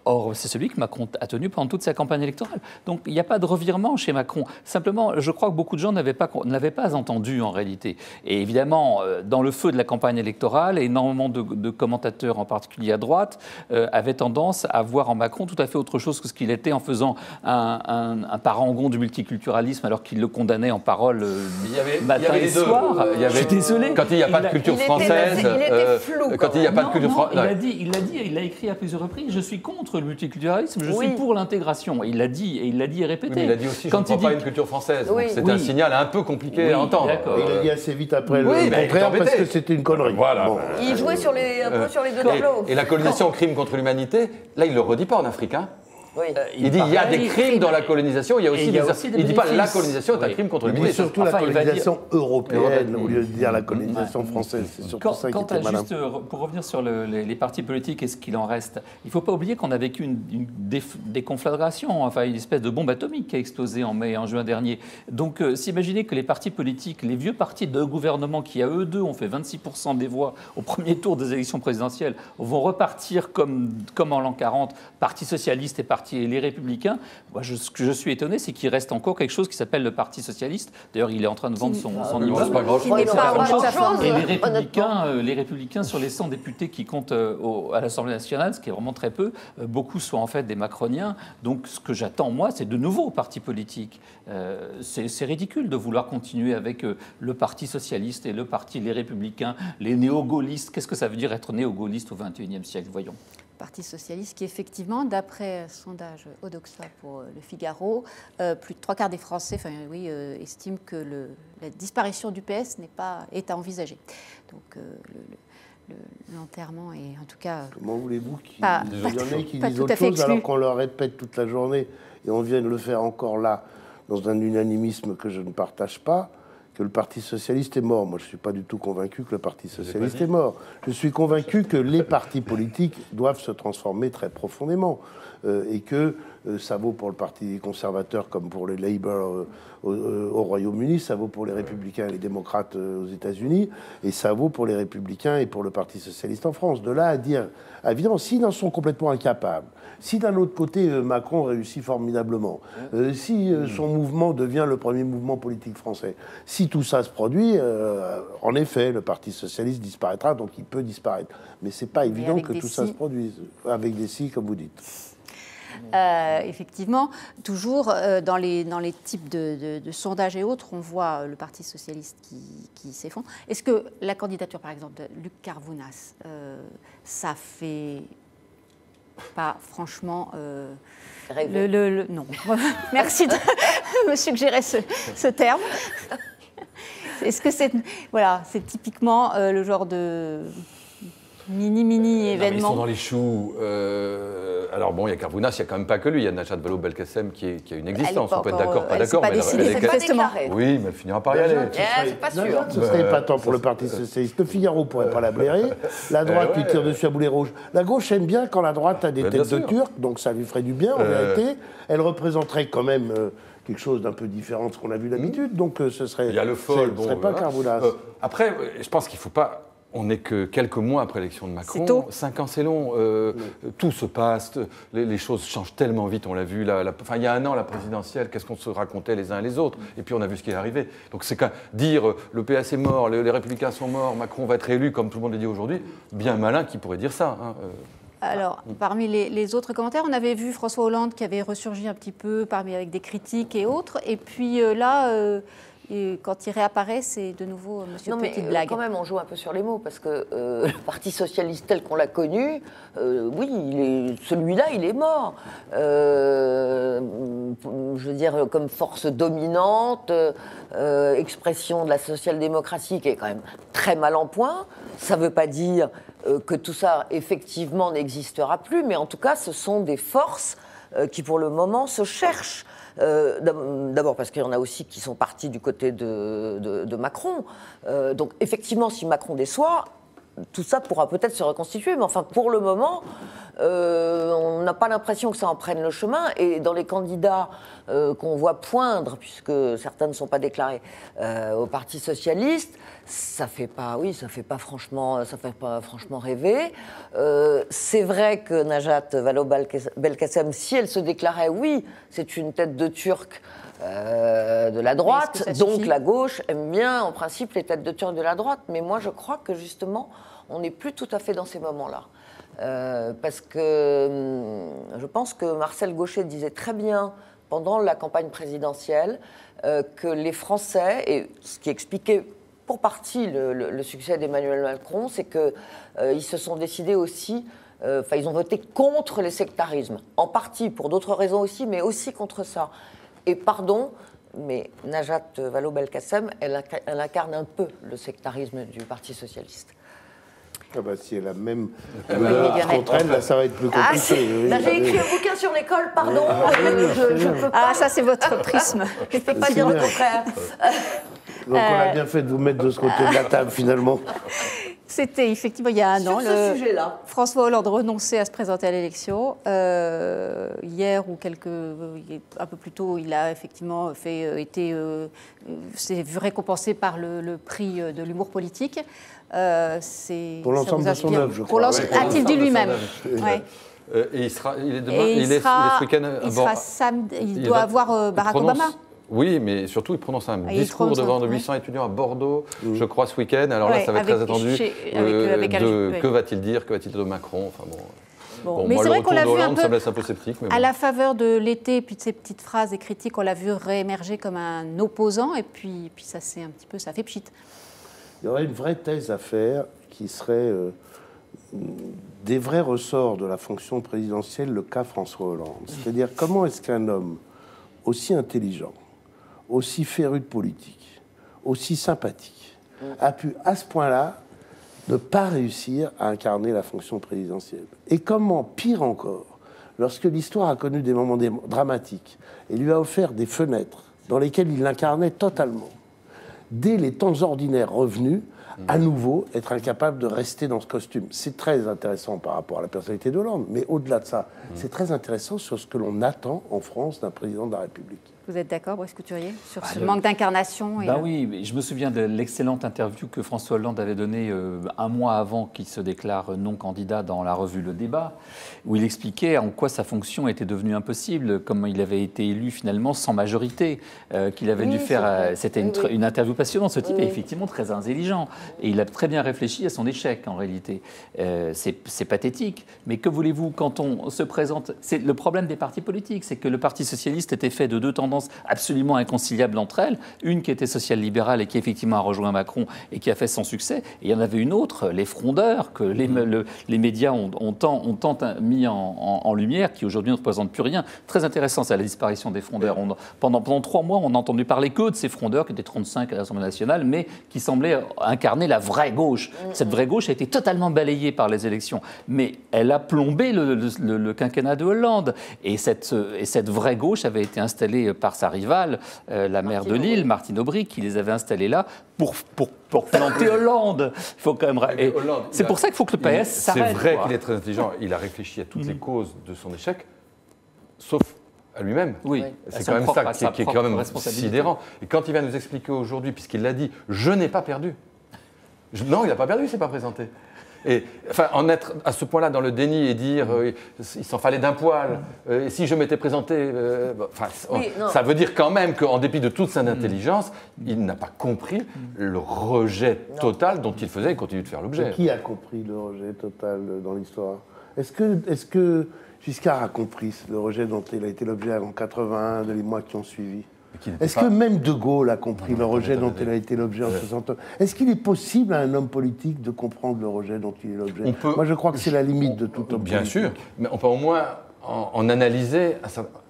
Or, Or, c'est celui que Macron a tenu pendant toute sa campagne électorale. Donc, il n'y a pas de revirement chez Macron. Simplement, je crois que beaucoup de gens ne l'avaient pas entendu en réalité. Et évidemment, dans le feu de la campagne électorale, énormément de commentateurs, en particulier à droite, avaient tendance à voir en Macron tout à fait autre chose que ce qu'il était en faisant un parangon du multiculturalisme alors qu'il le condamnait en parole matin et soir. Je suis désolé. Quand il n'y a pas de culture française, quand il n'y a pas de culture française, il l'a écrit à plusieurs reprises. Je suis contre le multiculturalisme, je suis pour l'intégration. Il l'a dit et répété. Oui, mais il a dit aussi, je ne crois pas une culture française. C'est un signal un peu compliqué à entendre. Il a dit assez vite après le contraire parce que c'était une connerie. Voilà. Bon. Il jouait un peu sur les deux tableaux. Et la colonisation, crime contre l'humanité, là, il ne le redit pas en africain. Oui. Il dit il y a des crimes dans la colonisation, il y a aussi des... Il ne dit pas la colonisation est un crime contre l'humanité. Mais surtout la colonisation européenne, au lieu de dire la colonisation française. C'est surtout ça qui était malin. Pour revenir sur les partis politiques et ce qu'il en reste, il ne faut pas oublier qu'on a vécu une déconflagration, enfin une espèce de bombe atomique qui a explosé en juin dernier. Donc s'imaginer que les partis politiques, les vieux partis de gouvernement qui à eux deux ont fait 26% des voix au premier tour des élections présidentielles, vont repartir comme en l'an 40, Parti socialiste et les Républicains. Moi, ce que je suis étonné, c'est qu'il reste encore quelque chose qui s'appelle le Parti socialiste. D'ailleurs, il est en train de vendre son immeuble. C'est pas grand-chose. Et les Républicains, sur les 100 députés qui comptent à l'Assemblée nationale, ce qui est vraiment très peu, beaucoup sont en fait des macroniens. Donc, ce que j'attends, moi, c'est de nouveaux partis politiques. C'est ridicule de vouloir continuer avec le Parti socialiste et le Parti les Républicains, les néo-gaullistes. Qu'est-ce que ça veut dire être néo-gaulliste au XXIe siècle? Voyons. Parti socialiste qui, effectivement, d'après un sondage Odoxa pour Le Figaro, plus de 3/4 des Français estiment que la disparition du PS est à envisager. Donc l'enterrement est en tout cas... Comment voulez-vous qu'il y en ait qui disent autre chose alors qu'on leur répète toute la journée et on vient de le faire encore là, dans un unanimisme que je ne partage pas, que le Parti socialiste est mort. Moi, je ne suis pas du tout convaincu que le Parti socialiste est mort. Je suis convaincu que les partis politiques doivent se transformer très profondément et que ça vaut pour le Parti conservateur comme pour les Labour au Royaume-Uni, ça vaut pour les Républicains et les démocrates aux États-Unis, et ça vaut pour les Républicains et pour le Parti socialiste en France. De là à dire, évidemment, s'ils en sont complètement incapables, si d'un autre côté Macron réussit formidablement, si son mouvement devient le premier mouvement politique français, si tout ça se produit, en effet, le Parti socialiste disparaîtra, donc il peut disparaître. Mais c'est pas évident que tout ça se produise, avec des si, comme vous dites. Effectivement, toujours dans les types de sondages et autres, on voit le Parti socialiste qui s'effondre. Est-ce que la candidature, par exemple, de Luc Carvounas, ça fait pas franchement... non. Merci de me suggérer ce terme. Est-ce que c'est typiquement le genre de... mini événement. Ils sont dans les choux. Alors bon, il y a Carvounas, il n'y a quand même pas que lui. Il y a Najat Vallaud-Belkacem qui a une existence. On peut être d'accord, pas d'accord. Mais elle n'est pas déclarée. Oui, mais elle finira par y aller. C'est pas sûr. Ce serait épatant pour le Parti socialiste. Le Figaro ne pourrait pas la blairer. La droite lui tire dessus à boulet rouge. La gauche aime bien quand la droite a des têtes de Turcs, donc ça lui ferait du bien en vérité. Elle représenterait quand même... quelque chose d'un peu différent de ce qu'on a vu d'habitude, donc ce serait... Il y a le fol, ce serait pas Carvounas. Après, je pense qu'il ne faut pas... On n'est que quelques mois après l'élection de Macron. C'est tôt. 5 ans, c'est long. Tout se passe. Les choses changent tellement vite. On l'a vu. Il y a un an, la présidentielle, qu'est-ce qu'on se racontait les uns et les autres. Et puis, on a vu ce qui est arrivé. Donc, c'est qu'à dire le PS est mort, les Républicains sont morts, Macron va être réélu, comme tout le monde le dit aujourd'hui, bien malin qui pourrait dire ça. Alors, parmi les autres commentaires, on avait vu François Hollande qui avait ressurgi un petit peu avec des critiques et autres. Et puis là... Et quand il réapparaît, c'est de nouveau Monsieur Petite Blague. Quand même, on joue un peu sur les mots, parce que le Parti socialiste tel qu'on l'a connu, oui, celui-là, il est mort. Je veux dire, comme force dominante, expression de la social-démocratie qui est quand même très mal en point. Ça ne veut pas dire que tout ça, effectivement, n'existera plus, mais en tout cas, ce sont des forces qui, pour le moment, se cherchent. D'abord parce qu'il y en a aussi qui sont partis du côté de Macron. Donc effectivement, si Macron déçoit, tout ça pourra peut-être se reconstituer, mais enfin, pour le moment, on n'a pas l'impression que ça en prenne le chemin. Et dans les candidats qu'on voit poindre, puisque certains ne sont pas déclarés au Parti socialiste, ça fait pas franchement rêver. C'est vrai que Najat Vallaud-Belkacem, si elle se déclarait, oui, c'est une tête de Turc de la droite, donc la gauche aime bien en principe les têtes de Turc de la droite, mais moi je crois que justement on n'est plus tout à fait dans ces moments-là. Parce que je pense que Marcel Gauchet disait très bien pendant la campagne présidentielle que les Français, et ce qui expliquait pour partie le succès d'Emmanuel Macron, c'est qu'ils se sont décidés aussi, ils ont voté contre les sectarismes, en partie pour d'autres raisons aussi, mais aussi contre ça. Et pardon, mais Najat Vallaud-Belkacem, elle incarne un peu le sectarisme du Parti socialiste. Ah bah, si elle a même contre elle, là, ça va être plus compliqué. Là, j'ai écrit un bouquin sur l'école, pardon. Je peux pas. Ça, c'est votre prisme. Je ne peux pas dire le contraire. Donc, on a bien fait de vous mettre de ce côté de la table, finalement. C'était effectivement il y a un an. Sur ce sujet-là. François Hollande renonçait à se présenter à l'élection. Hier ou un peu plus tôt, il a effectivement s'est vu récompensé par le prix de l'humour politique. Pour l'ensemble de son œuvre, je crois. A-t-il dit lui-même? Ouais. Et il est demain, il est ce week-end à il sera samedi. Il doit avoir Barack Obama. Oui, mais surtout, il prononce un discours devant 800 étudiants à Bordeaux, je crois, ce week-end. Alors là, ça va être très attendu. Que va-t-il dire de Macron? Enfin, bon, mais moi, c'est vrai qu'on l'a vu ça me laisse un peu sceptique. Mais à la faveur de l'été, et puis de ces petites phrases et critiques, on l'a vu réémerger comme un opposant, et puis ça fait pchit. Il y aurait une vraie thèse à faire qui serait des vrais ressorts de la fonction présidentielle, le cas François Hollande. C'est-à-dire, comment est-ce qu'un homme aussi intelligent, aussi féru de politique, aussi sympathique, a pu, à ce point-là, ne pas réussir à incarner la fonction présidentielle. Et comment, pire encore, lorsque l'histoire a connu des moments dramatiques et lui a offert des fenêtres dans lesquelles il l'incarnait totalement, dès les temps ordinaires revenus, à nouveau être incapable de rester dans ce costume. C'est très intéressant par rapport à la personnalité de Hollande, mais au-delà de ça, c'est très intéressant sur ce que l'on attend en France d'un président de la République. Vous êtes d'accord, Brice Couturier, sur ce manque d'incarnation Oui, mais je me souviens de l'excellente interview que François Hollande avait donnée un mois avant qu'il se déclare non candidat dans la revue Le Débat, où il expliquait en quoi sa fonction était devenue impossible, comment il avait été élu finalement sans majorité, qu'il avait dû faire... C'était une interview passionnante. Ce type est effectivement très intelligent et il a très bien réfléchi à son échec en réalité. C'est pathétique, mais que voulez-vous quand on se présente... C'est le problème des partis politiques, c'est que le Parti socialiste était fait de deux tendances absolument inconciliables entre elles. Une qui était social-libérale et qui effectivement a rejoint Macron et qui a fait son succès. Et il y en avait une autre, les frondeurs, que les médias ont tant mis en lumière, qui aujourd'hui ne représentent plus rien. Très intéressant, c'est la disparition des frondeurs. Pendant 3 mois, on n'a entendu parler que de ces frondeurs, qui étaient 35 à l'Assemblée nationale, mais qui semblaient incarner la vraie gauche. Cette vraie gauche a été totalement balayée par les élections. Mais elle a plombé le quinquennat de Hollande. Et cette vraie gauche avait été installée par sa rivale, la maire de Lille, Martine Aubry, qui les avait installés là pour planter Hollande. Il faut quand même... C'est pour ça qu'il faut que le PS s'arrête. C'est vrai qu'il est très intelligent. Il a réfléchi à toutes les causes de son échec, sauf à lui-même. Oui, c'est quand même ça qui est quand même sidérant. Et quand il vient nous expliquer aujourd'hui, puisqu'il l'a dit, je n'ai pas perdu. Non, il n'a pas perdu, il ne s'est pas présenté. Et enfin, en être à ce point-là dans le déni et dire il s'en fallait d'un poil, et si je m'étais présenté, ça veut dire quand même qu'en dépit de toute son intelligence, il n'a pas compris le rejet total dont il faisait et continue de faire l'objet. Qui a compris le rejet total dans l'histoire? Est-ce que Giscard a compris le rejet dont il a été l'objet en 81, dans les mois qui ont suivi? Est-ce que même De Gaulle a compris le rejet dont il a été l'objet en 69? Est-ce qu'il est possible à un homme politique de comprendre le rejet dont il est l'objet? Moi, je crois que c'est la limite de tout homme politique. Bien sûr, mais on peut au moins en analyser.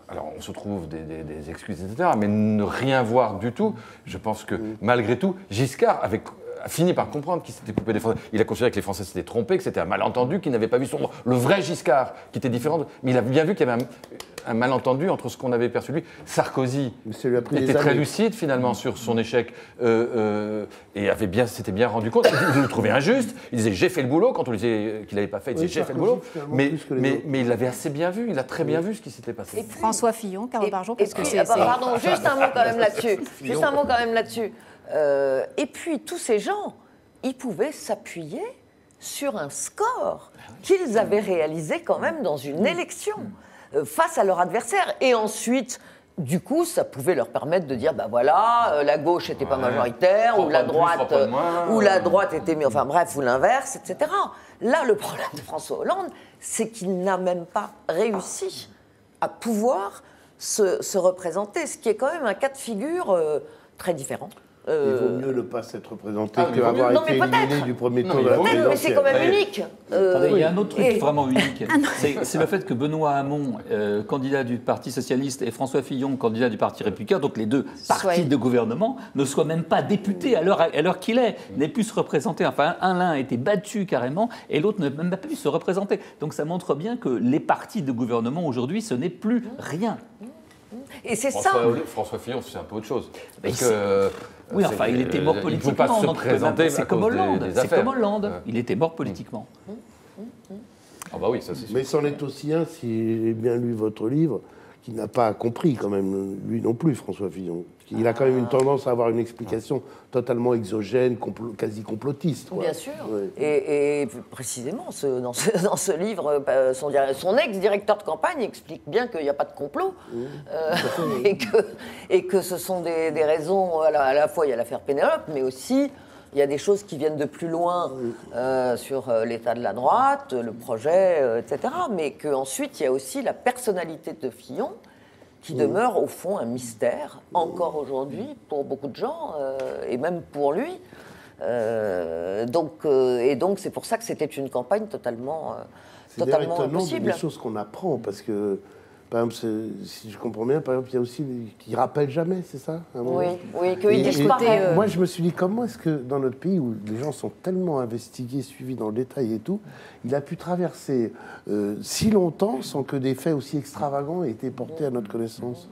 Alors, on se trouve des excuses, etc., mais ne rien voir du tout. Je pense que, malgré tout, Giscard, avec a fini par comprendre qu'il s'était coupé des Français. Il a considéré que les Français s'étaient trompés, que c'était un malentendu, qu'il n'avait pas vu le vrai Giscard, qui était différent. Mais il a bien vu qu'il y avait un malentendu entre ce qu'on avait perçu de lui. Sarkozy était très lucide finalement sur son échec et s'était bien rendu compte. Il le trouvait injuste. Il disait j'ai fait le boulot. Quand on lui disait qu'il n'avait pas fait, il disait j'ai fait le boulot. Mais il l'avait assez bien vu. Il a très bien vu ce qui s'était passé. Et François Fillon, Carole Barjot, parce que pardon, juste un mot quand même là-dessus. Et puis tous ces gens, ils pouvaient s'appuyer sur un score qu'ils avaient réalisé quand même dans une élection face à leur adversaire. Et ensuite, du coup, ça pouvait leur permettre de dire, la gauche n'était pas majoritaire, ou la droite était... Enfin bref, ou l'inverse, etc. Là, le problème de François Hollande, c'est qu'il n'a même pas réussi à pouvoir se représenter, ce qui est quand même un cas de figure très différent. Il vaut mieux ne pas s'être représenté qu'avoir été éliminé du premier tour de la présidentielle. Mais c'est quand même unique. Il y a un autre truc vraiment unique. C'est le fait que Benoît Hamon, candidat du Parti Socialiste, et François Fillon, candidat du Parti Républicain, donc les deux partis de gouvernement, ne soient même pas députés à l'heure qu'il est, n'aient pu se représenter. Enfin, l'un a été battu carrément, et l'autre n'a même pas pu se représenter. Donc ça montre bien que les partis de gouvernement aujourd'hui, ce n'est plus rien. Et c'est François Fillon, c'est un peu autre chose. Parce oui, enfin, il était mort politiquement. Il ne peut pas se présenter. C'est comme Hollande. C'est comme Hollande. Il était mort politiquement. Ah bah oui, ça c'est sûr. Mais c'en est aussi un, si j'ai bien lu votre livre, qui n'a pas compris quand même, lui non plus, François Fillon. Il a quand même une tendance à avoir une explication totalement exogène, quasi complotiste. Bien sûr. Ouais. Et précisément, dans ce livre, son ex-directeur de campagne explique bien qu'il n'y a pas de complot. Et que ce sont des raisons, à la fois il y a l'affaire Pénélope, mais aussi il y a des choses qui viennent de plus loin sur l'état de la droite, le projet, etc. Mais qu'ensuite, il y a aussi la personnalité de Fillon, qui demeure au fond un mystère, encore aujourd'hui, pour beaucoup de gens, et même pour lui. Donc c'est pour ça que c'était une campagne totalement impossible. C'est des choses qu'on apprend, parce que, par exemple, si je comprends bien, par exemple, il y a aussi qui ne rappellent jamais, c'est ça Oui, qu'ils disparaissent. Moi, je me suis dit, comment est-ce que dans notre pays, où les gens sont tellement investigués, suivis dans le détail et tout, il a pu traverser si longtemps sans que des faits aussi extravagants aient été portés à notre connaissance?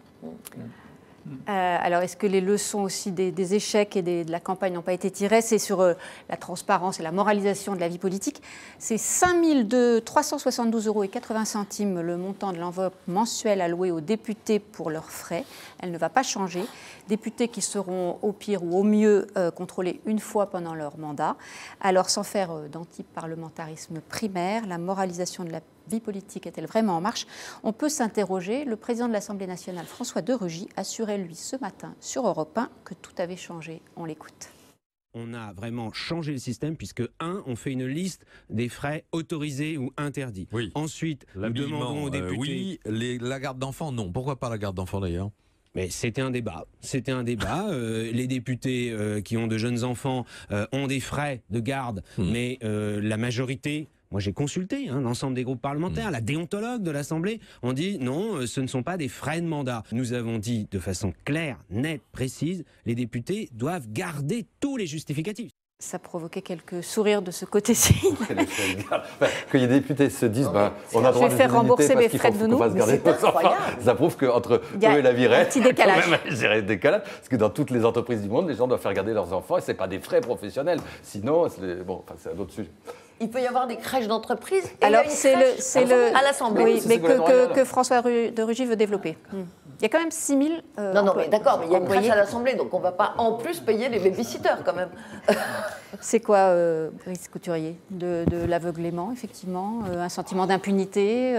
Alors, est-ce que les leçons aussi des échecs et de la campagne n'ont pas été tirées? C'est sur la transparence et la moralisation de la vie politique. C'est 372,80 € le montant de l'enveloppe mensuelle allouée aux députés pour leurs frais. Elle ne va pas changer. Députés qui seront au pire ou au mieux contrôlés une fois pendant leur mandat. Alors, sans faire d'anti-parlementarisme primaire, la moralisation de la vie politique est-elle vraiment en marche? On peut s'interroger. Le président de l'Assemblée nationale, François de Rugy, assurait lui ce matin sur Europe 1 que tout avait changé. On l'écoute. On a vraiment changé le système puisque, on fait une liste des frais autorisés ou interdits. Oui. Ensuite, nous demandons aux députés... la garde d'enfants, non. Pourquoi pas la garde d'enfants d'ailleurs? Mais c'était un débat. Les députés qui ont de jeunes enfants ont des frais de garde, mais la majorité... Moi, j'ai consulté l'ensemble des groupes parlementaires, la déontologue de l'Assemblée. On dit non, ce ne sont pas des frais de mandat. Nous avons dit de façon claire, nette, précise, les députés doivent garder tous les justificatifs. Ça provoquait quelques sourires de ce côté-ci. Que les députés se disent on a droit de faire rembourser mes frais de nounou. Ça prouve qu'entre eux et la vie reste, un petit décalage. Décalage. Parce que dans toutes les entreprises du monde, les gens doivent faire garder leurs enfants et ce n'est pas des frais professionnels. Sinon, c'est un autre sujet. Il peut y avoir des crèches d'entreprise. Alors, c'est à l'Assemblée. Oui, mais que François de Rugy veut développer. Il y a quand même 6 000 Non, mais d'accord, mais il y a une crèche à l'Assemblée, donc on ne va pas en plus payer les babysitters quand même. C'est quoi, Brice Couturier? De l'aveuglément, effectivement, un sentiment d'impunité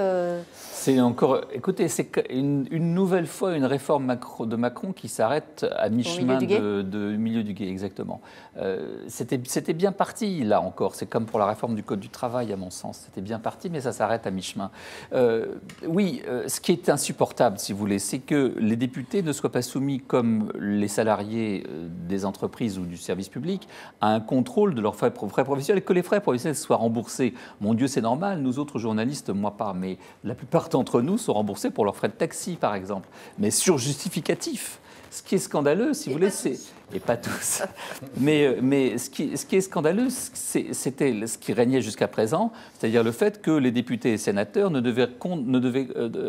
C'est encore... Écoutez, c'est une nouvelle fois une réforme de Macron qui s'arrête à mi-chemin de milieu du gué, exactement. C'était bien parti, là encore. C'est comme pour la réforme du Code du travail, à mon sens. C'était bien parti, mais ça s'arrête à mi-chemin. Ce qui est insupportable, si vous voulez, c'est que les députés ne soient pas soumis, comme les salariés des entreprises ou du service public, à un contrôle de leurs frais professionnels et que les frais professionnels soient remboursés. Mon Dieu, c'est normal. Nous autres journalistes, moi pas, mais la plupart d'entre nous sont remboursés pour leurs frais de taxi, par exemple. Mais sur justificatif. Ce qui est scandaleux, si vous voulez, c'est... et pas tous. Mais ce qui est scandaleux, c'était ce qui régnait jusqu'à présent, c'est-à-dire le fait que les députés et sénateurs ne devaient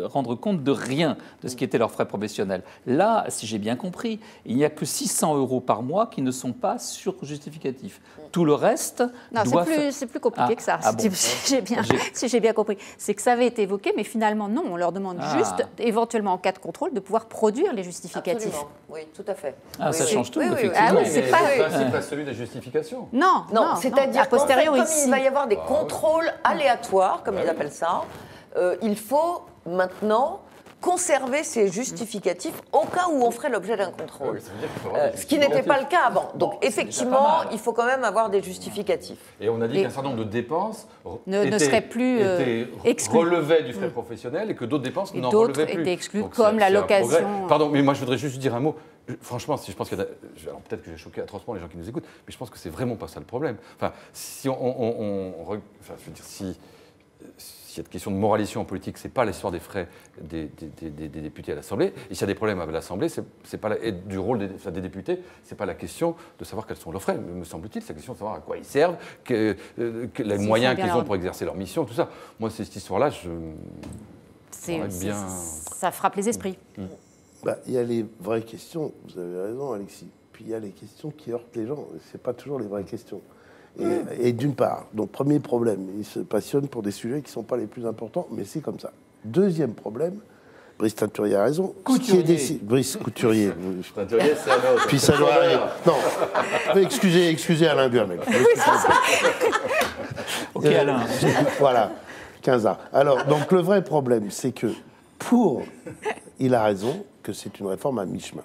rendre compte de rien de ce qui était leurs frais professionnels. Là, si j'ai bien compris, il n'y a que 600 € par mois qui ne sont pas sur justificatif. Tout le reste doit c'est plus compliqué que ça, si j'ai bien compris. C'est que ça avait été évoqué, mais finalement, non. On leur demande juste, éventuellement en cas de contrôle, de pouvoir produire les justificatifs. Absolument. Oui, tout à fait. Ah, ça change tout, oui, effectivement. Ah oui, c'est pas... Le principe reste celui des justifications. Non, c'est-à-dire a posteriori, comme il va y avoir des contrôles aléatoires, comme ils appellent ça, il faut maintenant conserver ces justificatifs au cas où on ferait l'objet d'un contrôle. Ce qui n'était pas le cas avant. Donc effectivement, il faut quand même avoir des justificatifs. Et on a dit qu'un certain nombre de dépenses ne seraient plus relevaient du frais professionnel et que d'autres dépenses n'en relevaient plus. D'autres étaient exclues, comme la location. Pardon, mais moi je voudrais juste dire un mot. Franchement, si je pense qu'il y a, alors peut-être que j'ai choqué atrocement les gens qui nous écoutent, mais je pense que c'est vraiment pas ça le problème. Enfin, si je veux dire, si cette question de moralisation en politique, c'est pas l'histoire des frais des députés à l'Assemblée. Et s'il y a des problèmes avec l'Assemblée, c'est pas et du rôle des députés, c'est pas la question de savoir quels sont leurs frais, me semble-t-il. C'est la question de savoir à quoi ils servent, les moyens qu'ils ont pour exercer leur mission, tout ça. Moi, c'est cette histoire-là, ça frappe les esprits. Il y a les vraies questions, vous avez raison, Alexis. Puis il y a les questions qui heurtent les gens. C'est pas toujours les vraies questions. Et d'une part, donc premier problème, ils se passionnent pour des sujets qui ne sont pas les plus importants, mais c'est comme ça. Deuxième problème, Brice Teinturier a raison. Brice Couturier. Teinturier, c'est un autre. Puis ça doit arriver. Non, excusez Alain Duhamel. Ok, Alain. Voilà, 15 ans. Alors, donc le vrai problème, c'est que il a raison que c'est une réforme à mi-chemin.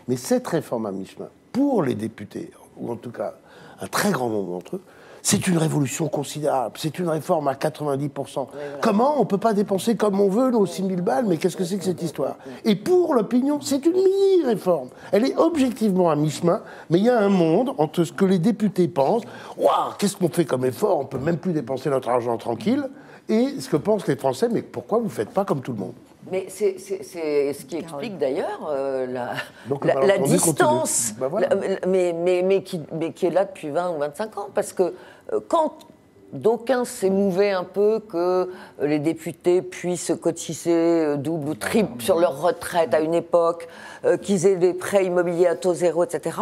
Mais cette réforme à mi-chemin, pour les députés, ou en tout cas un très grand nombre d'entre eux, c'est une révolution considérable. C'est une réforme à 90%. Comment on ne peut pas dépenser comme on veut nos 6 000 balles? Mais qu'est-ce que c'est que cette histoire? Et pour l'opinion, c'est une mini-réforme. Elle est objectivement à mi-chemin, mais il y a un monde entre ce que les députés pensent. Waouh, qu'est-ce qu'on fait comme effort? On ne peut même plus dépenser notre argent tranquille. Et ce que pensent les Français, mais pourquoi vous ne faites pas comme tout le monde? Mais c'est ce qui explique d'ailleurs la distance, mais qui est là depuis 20 ou 25 ans. Parce que quand d'aucuns s'émouvaient un peu que les députés puissent cotiser double ou triple sur leur retraite à une époque, qu'ils aient des prêts immobiliers à taux zéro, etc.,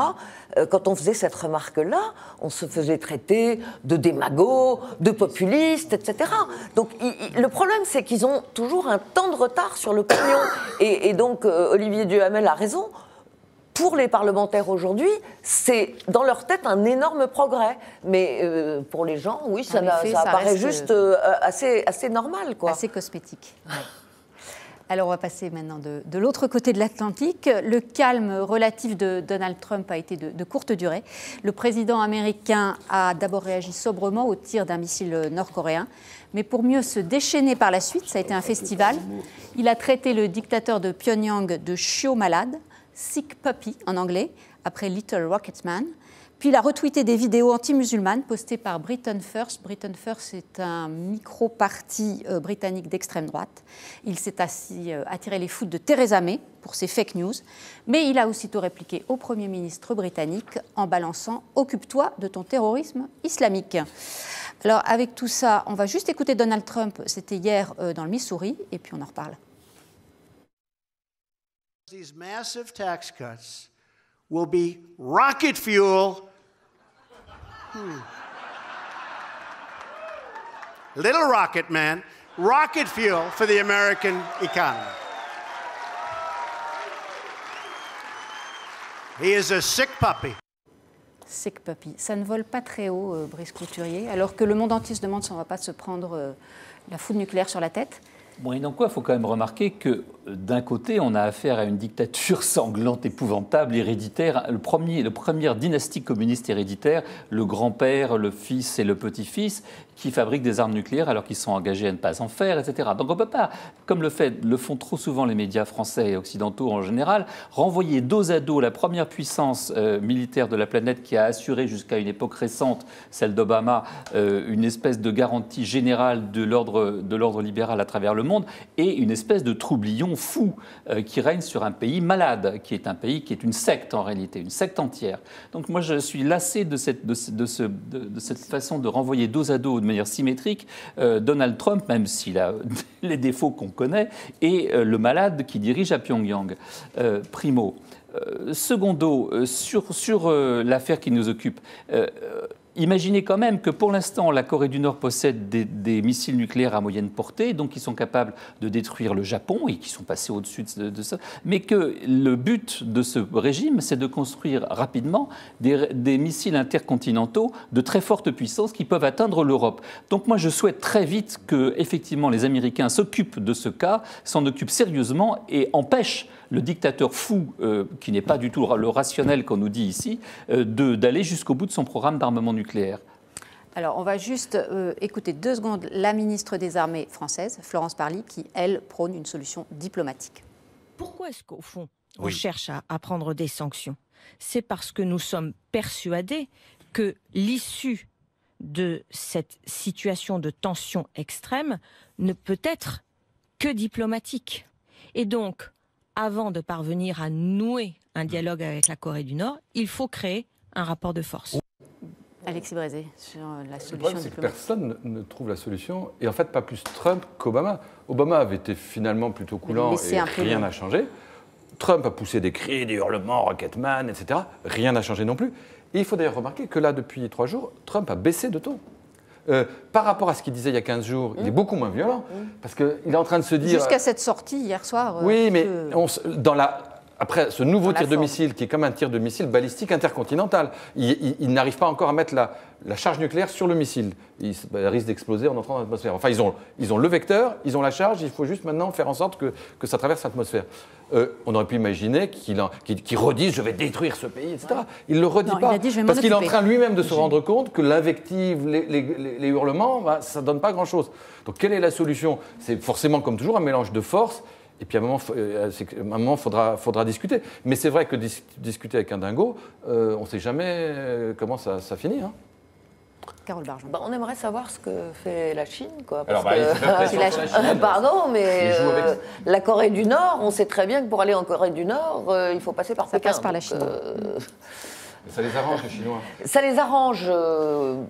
quand on faisait cette remarque-là, on se faisait traiter de démagogues, de populistes, etc. Donc le problème, c'est qu'ils ont toujours un temps de retard sur l'opinion. Et donc Olivier Duhamel a raison. Pour les parlementaires aujourd'hui, c'est dans leur tête un énorme progrès. Mais pour les gens, oui, ça paraît juste assez normal, quoi. Assez cosmétique. Ouais. Alors, on va passer maintenant de l'autre côté de l'Atlantique. Le calme relatif de Donald Trump a été de courte durée. Le président américain a d'abord réagi sobrement au tir d'un missile nord-coréen. Mais pour mieux se déchaîner par la suite, ça a été un festival. Il a traité le dictateur de Pyongyang de chiot malade, Sick Puppy en anglais, après Little Rocketman. Puis il a retweeté des vidéos anti-musulmanes postées par Britain First. Britain First, c'est un micro-parti britannique d'extrême droite. Il s'est attiré les foudres de Theresa May pour ses fake news. Mais il a aussitôt répliqué au Premier ministre britannique en balançant « Occupe-toi de ton terrorisme islamique ». Alors avec tout ça, on va juste écouter Donald Trump. C'était hier dans le Missouri, et puis on en reparle. These massive tax cuts will be rocket fuel. Little rocket man, rocket fuel for the American economy. He is a sick puppy. Sick puppy. Ça ne vole pas très haut, Brice Couturier, alors que le monde entier se demande si on ne va pas se prendre la foudre nucléaire sur la tête. Bon, et donc quoi, il faut quand même remarquer que d'un côté, on a affaire à une dictature sanglante, épouvantable, héréditaire. Le première dynastie communiste héréditaire, le grand-père, le fils et le petit-fils, qui fabriquent des armes nucléaires alors qu'ils sont engagés à ne pas en faire, etc. Donc on ne peut pas, comme le font trop souvent les médias français et occidentaux en général, renvoyer dos à dos la première puissance militaire de la planète qui a assuré jusqu'à une époque récente, celle d'Obama, une espèce de garantie générale de l'ordre libéral à travers le monde, et une espèce de troublion fou qui règne sur un pays malade, qui est un pays qui est une secte en réalité, une secte entière. Donc moi je suis lassé de cette façon de renvoyer dos à dos de manière symétrique Donald Trump, même s'il a les défauts qu'on connaît, et le malade qui dirige à Pyongyang. Primo. Secondo, sur l'affaire qui nous occupe, imaginez quand même que pour l'instant, la Corée du Nord possède des missiles nucléaires à moyenne portée, donc qui sont capables de détruire le Japon et qui sont passés au-dessus de ça, mais que le but de ce régime, c'est de construire rapidement des missiles intercontinentaux de très forte puissance qui peuvent atteindre l'Europe. Donc moi, je souhaite très vite que, effectivement, les Américains s'occupent de ce cas, s'en occupent sérieusement et empêchent le dictateur fou, qui n'est pas du tout le rationnel qu'on nous dit ici, d'aller jusqu'au bout de son programme d'armement nucléaire. Alors, on va juste écouter 2 secondes la ministre des Armées française, Florence Parly, qui, elle, prône une solution diplomatique. Pourquoi est-ce qu'au fond, on cherche à prendre des sanctions? C'est parce que nous sommes persuadés que l'issue de cette situation de tension extrême ne peut être que diplomatique. Et donc, avant de parvenir à nouer un dialogue avec la Corée du Nord, il faut créer un rapport de force. Alexis Brézé, sur la solution Le problème, c'est diplomatique. que personne ne trouve la solution, et en fait pas plus Trump qu'Obama. Obama avait été finalement plutôt coulant et rien n'a changé. Trump a poussé des cris, des hurlements, Rocketman, etc. Rien n'a changé non plus. Et il faut d'ailleurs remarquer que là, depuis 3 jours, Trump a baissé de ton. Par rapport à ce qu'il disait il y a 15 jours, il est beaucoup moins violent, parce qu'il est en train de se dire... Jusqu'à cette sortie hier soir... oui, mais après ce nouveau tir de missile, qui est comme un tir de missile balistique intercontinental, il n'arrive pas encore à mettre la charge nucléaire sur le missile. Il risque d'exploser en entrant dans l'atmosphère. Enfin, ils ont le vecteur, ils ont la charge, il faut juste maintenant faire en sorte que ça traverse l'atmosphère. On aurait pu imaginer qu'il redise « je vais détruire ce pays », etc. Il ne le redit pas, parce qu'il est en train lui-même de se rendre compte que l'invective, les hurlements, ça ne donne pas grand-chose. Donc quelle est la solution? C'est forcément, comme toujours, un mélange de force. Et puis à un moment, faudra discuter. Mais c'est vrai que discuter avec un dingo, on ne sait jamais comment ça finit. Hein. Carole Bargeon. On aimerait savoir ce que fait la Chine, quoi. Alors, pardon, mais la Corée du Nord, on sait très bien que pour aller en Corée du Nord, il faut passer par Pékin. Ça passe par la Chine. Ça les arrange, les Chinois? Ça les arrange.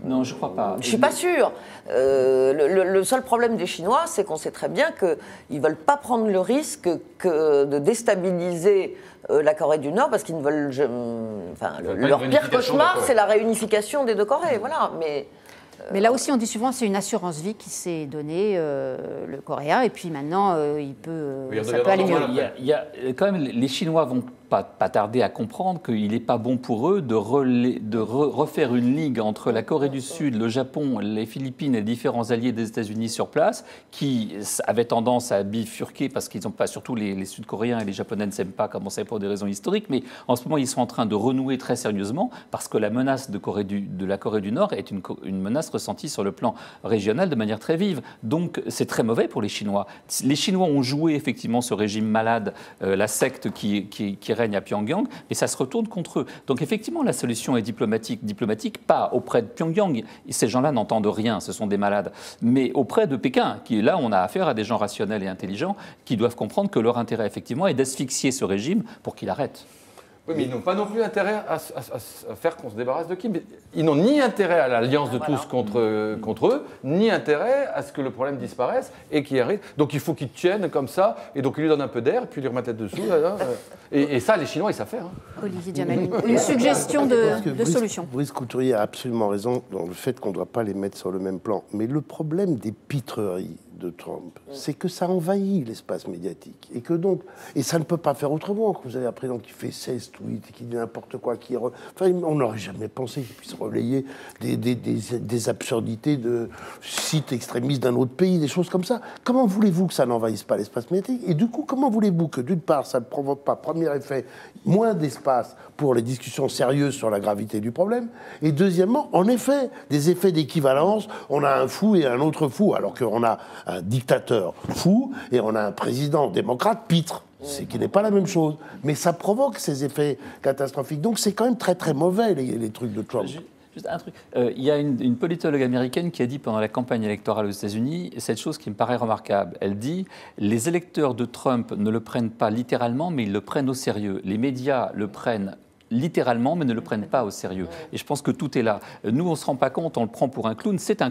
Non, je ne crois pas. Je ne suis pas sûre. Le seul problème des Chinois, c'est qu'on sait très bien qu'ils ne veulent pas prendre le risque de déstabiliser la Corée du Nord, parce qu'ils ne veulent... leur pire cauchemar, c'est la réunification des 2 Corées. Voilà, mais là aussi, on dit souvent c'est une assurance vie qui s'est donnée le Coréen, et puis maintenant, ça peut aller mieux. Il y a quand même, les Chinois vont pas tarder à comprendre qu'il n'est pas bon pour eux de refaire une ligue entre la Corée du Sud, le Japon, les Philippines et les différents alliés des États-Unis sur place, qui avaient tendance à bifurquer parce qu'ils n'ont pas, surtout les Sud-Coréens et les Japonais ne s'aiment pas, comme on sait, pour des raisons historiques, mais en ce moment ils sont en train de renouer très sérieusement parce que la menace de la Corée du Nord est une menace ressentie sur le plan régional de manière très vive. Donc c'est très mauvais pour les Chinois. Les Chinois ont joué effectivement ce régime malade, la secte qui règne à Pyongyang, mais ça se retourne contre eux. Donc effectivement, la solution est diplomatique, pas auprès de Pyongyang. Ces gens-là n'entendent rien, ce sont des malades. Mais auprès de Pékin, qui là, on a affaire à des gens rationnels et intelligents qui doivent comprendre que leur intérêt, effectivement, est d'asphyxier ce régime pour qu'il arrête. Oui, mais ils n'ont pas non plus intérêt à faire qu'on se débarrasse de Kim. Ils n'ont ni intérêt à l'alliance de tous contre eux, ni intérêt à ce que le problème disparaisse et qu'il arrive. Donc il faut qu'ils tiennent comme ça, et donc ils lui donnent un peu d'air, puis ils lui remettent la tête dessous. Et ça, les Chinois, ils savent faire. Hein. Olivier Djamali, une suggestion de solution. Brice Couturier a absolument raison dans le fait qu'on ne doit pas les mettre sur le même plan. Mais le problème des pitreries de Trump, c'est que ça envahit l'espace médiatique. Et ça ne peut pas faire autrement. Quand vous avez un président qui fait 16 tweets, qui dit n'importe quoi, on n'aurait jamais pensé qu'il puisse relayer des absurdités de sites extrémistes d'un autre pays, des choses comme ça. Comment voulez-vous que ça n'envahisse pas l'espace médiatique? Et du coup, comment voulez-vous que, d'une part, ça ne provoque pas, premier effet, moins d'espace pour les discussions sérieuses sur la gravité du problème, et deuxièmement, en effet, des effets d'équivalence, on a un fou et un autre fou, alors qu'on a un dictateur fou et on a un président démocrate pitre, c'est qui n'est pas la même chose, mais ça provoque ces effets catastrophiques. Donc c'est quand même très très mauvais les trucs de Trump. Juste un truc. Il y a une politologue américaine qui a dit pendant la campagne électorale aux États-Unis cette chose qui me paraît remarquable. Elle dit « Les électeurs de Trump ne le prennent pas littéralement, mais ils le prennent au sérieux. Les médias le prennent littéralement, mais ne le prennent pas au sérieux. » Et je pense que tout est là. Nous, on ne se rend pas compte, on le prend pour un clown, c'est un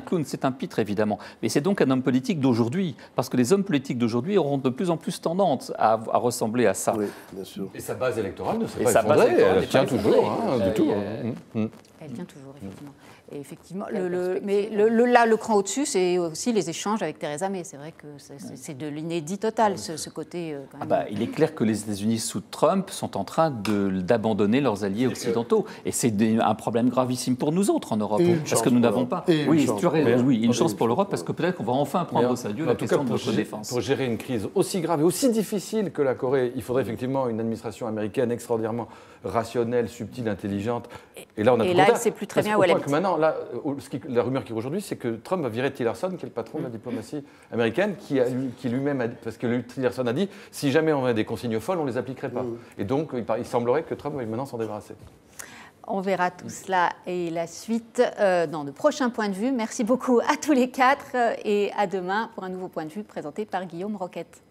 pitre, évidemment. Mais c'est donc un homme politique d'aujourd'hui, parce que les hommes politiques d'aujourd'hui auront de plus en plus tendance à ressembler à ça. Oui, bien sûr. Et sa base électorale ne s'est pas effondrée, elle tient toujours, du tout. Elle tient toujours, effectivement. Et effectivement, le cran au-dessus, c'est aussi les échanges avec Theresa May. C'est vrai que c'est de l'inédit total, ce côté. Quand même. Il est clair que les États-Unis sous Trump sont en train d'abandonner leurs alliés occidentaux. Et c'est un problème gravissime pour nous autres en Europe, parce que nous n'avons pas. Oui, une chance pour l'Europe, parce que peut-être qu'on va enfin prendre au sérieux la question de notre défense. Pour gérer une crise aussi grave et aussi difficile que la Corée, il faudrait effectivement une administration américaine extraordinairement rationnelle, subtile, intelligente. Et là, on a elle ne sait plus très bien où elle est. Maintenant, là, la rumeur qui court aujourd'hui, c'est que Trump va virer Tillerson, qui est le patron de la diplomatie américaine, qui lui-même a dit, parce que Tillerson a dit, si jamais on a des consignes folles, on ne les appliquerait pas. Et donc, il semblerait que Trump va maintenant s'en débarrasser. On verra tout cela et la suite dans de prochains points de vue. Merci beaucoup à tous les quatre et à demain pour un nouveau point de vue présenté par Guillaume Roquette.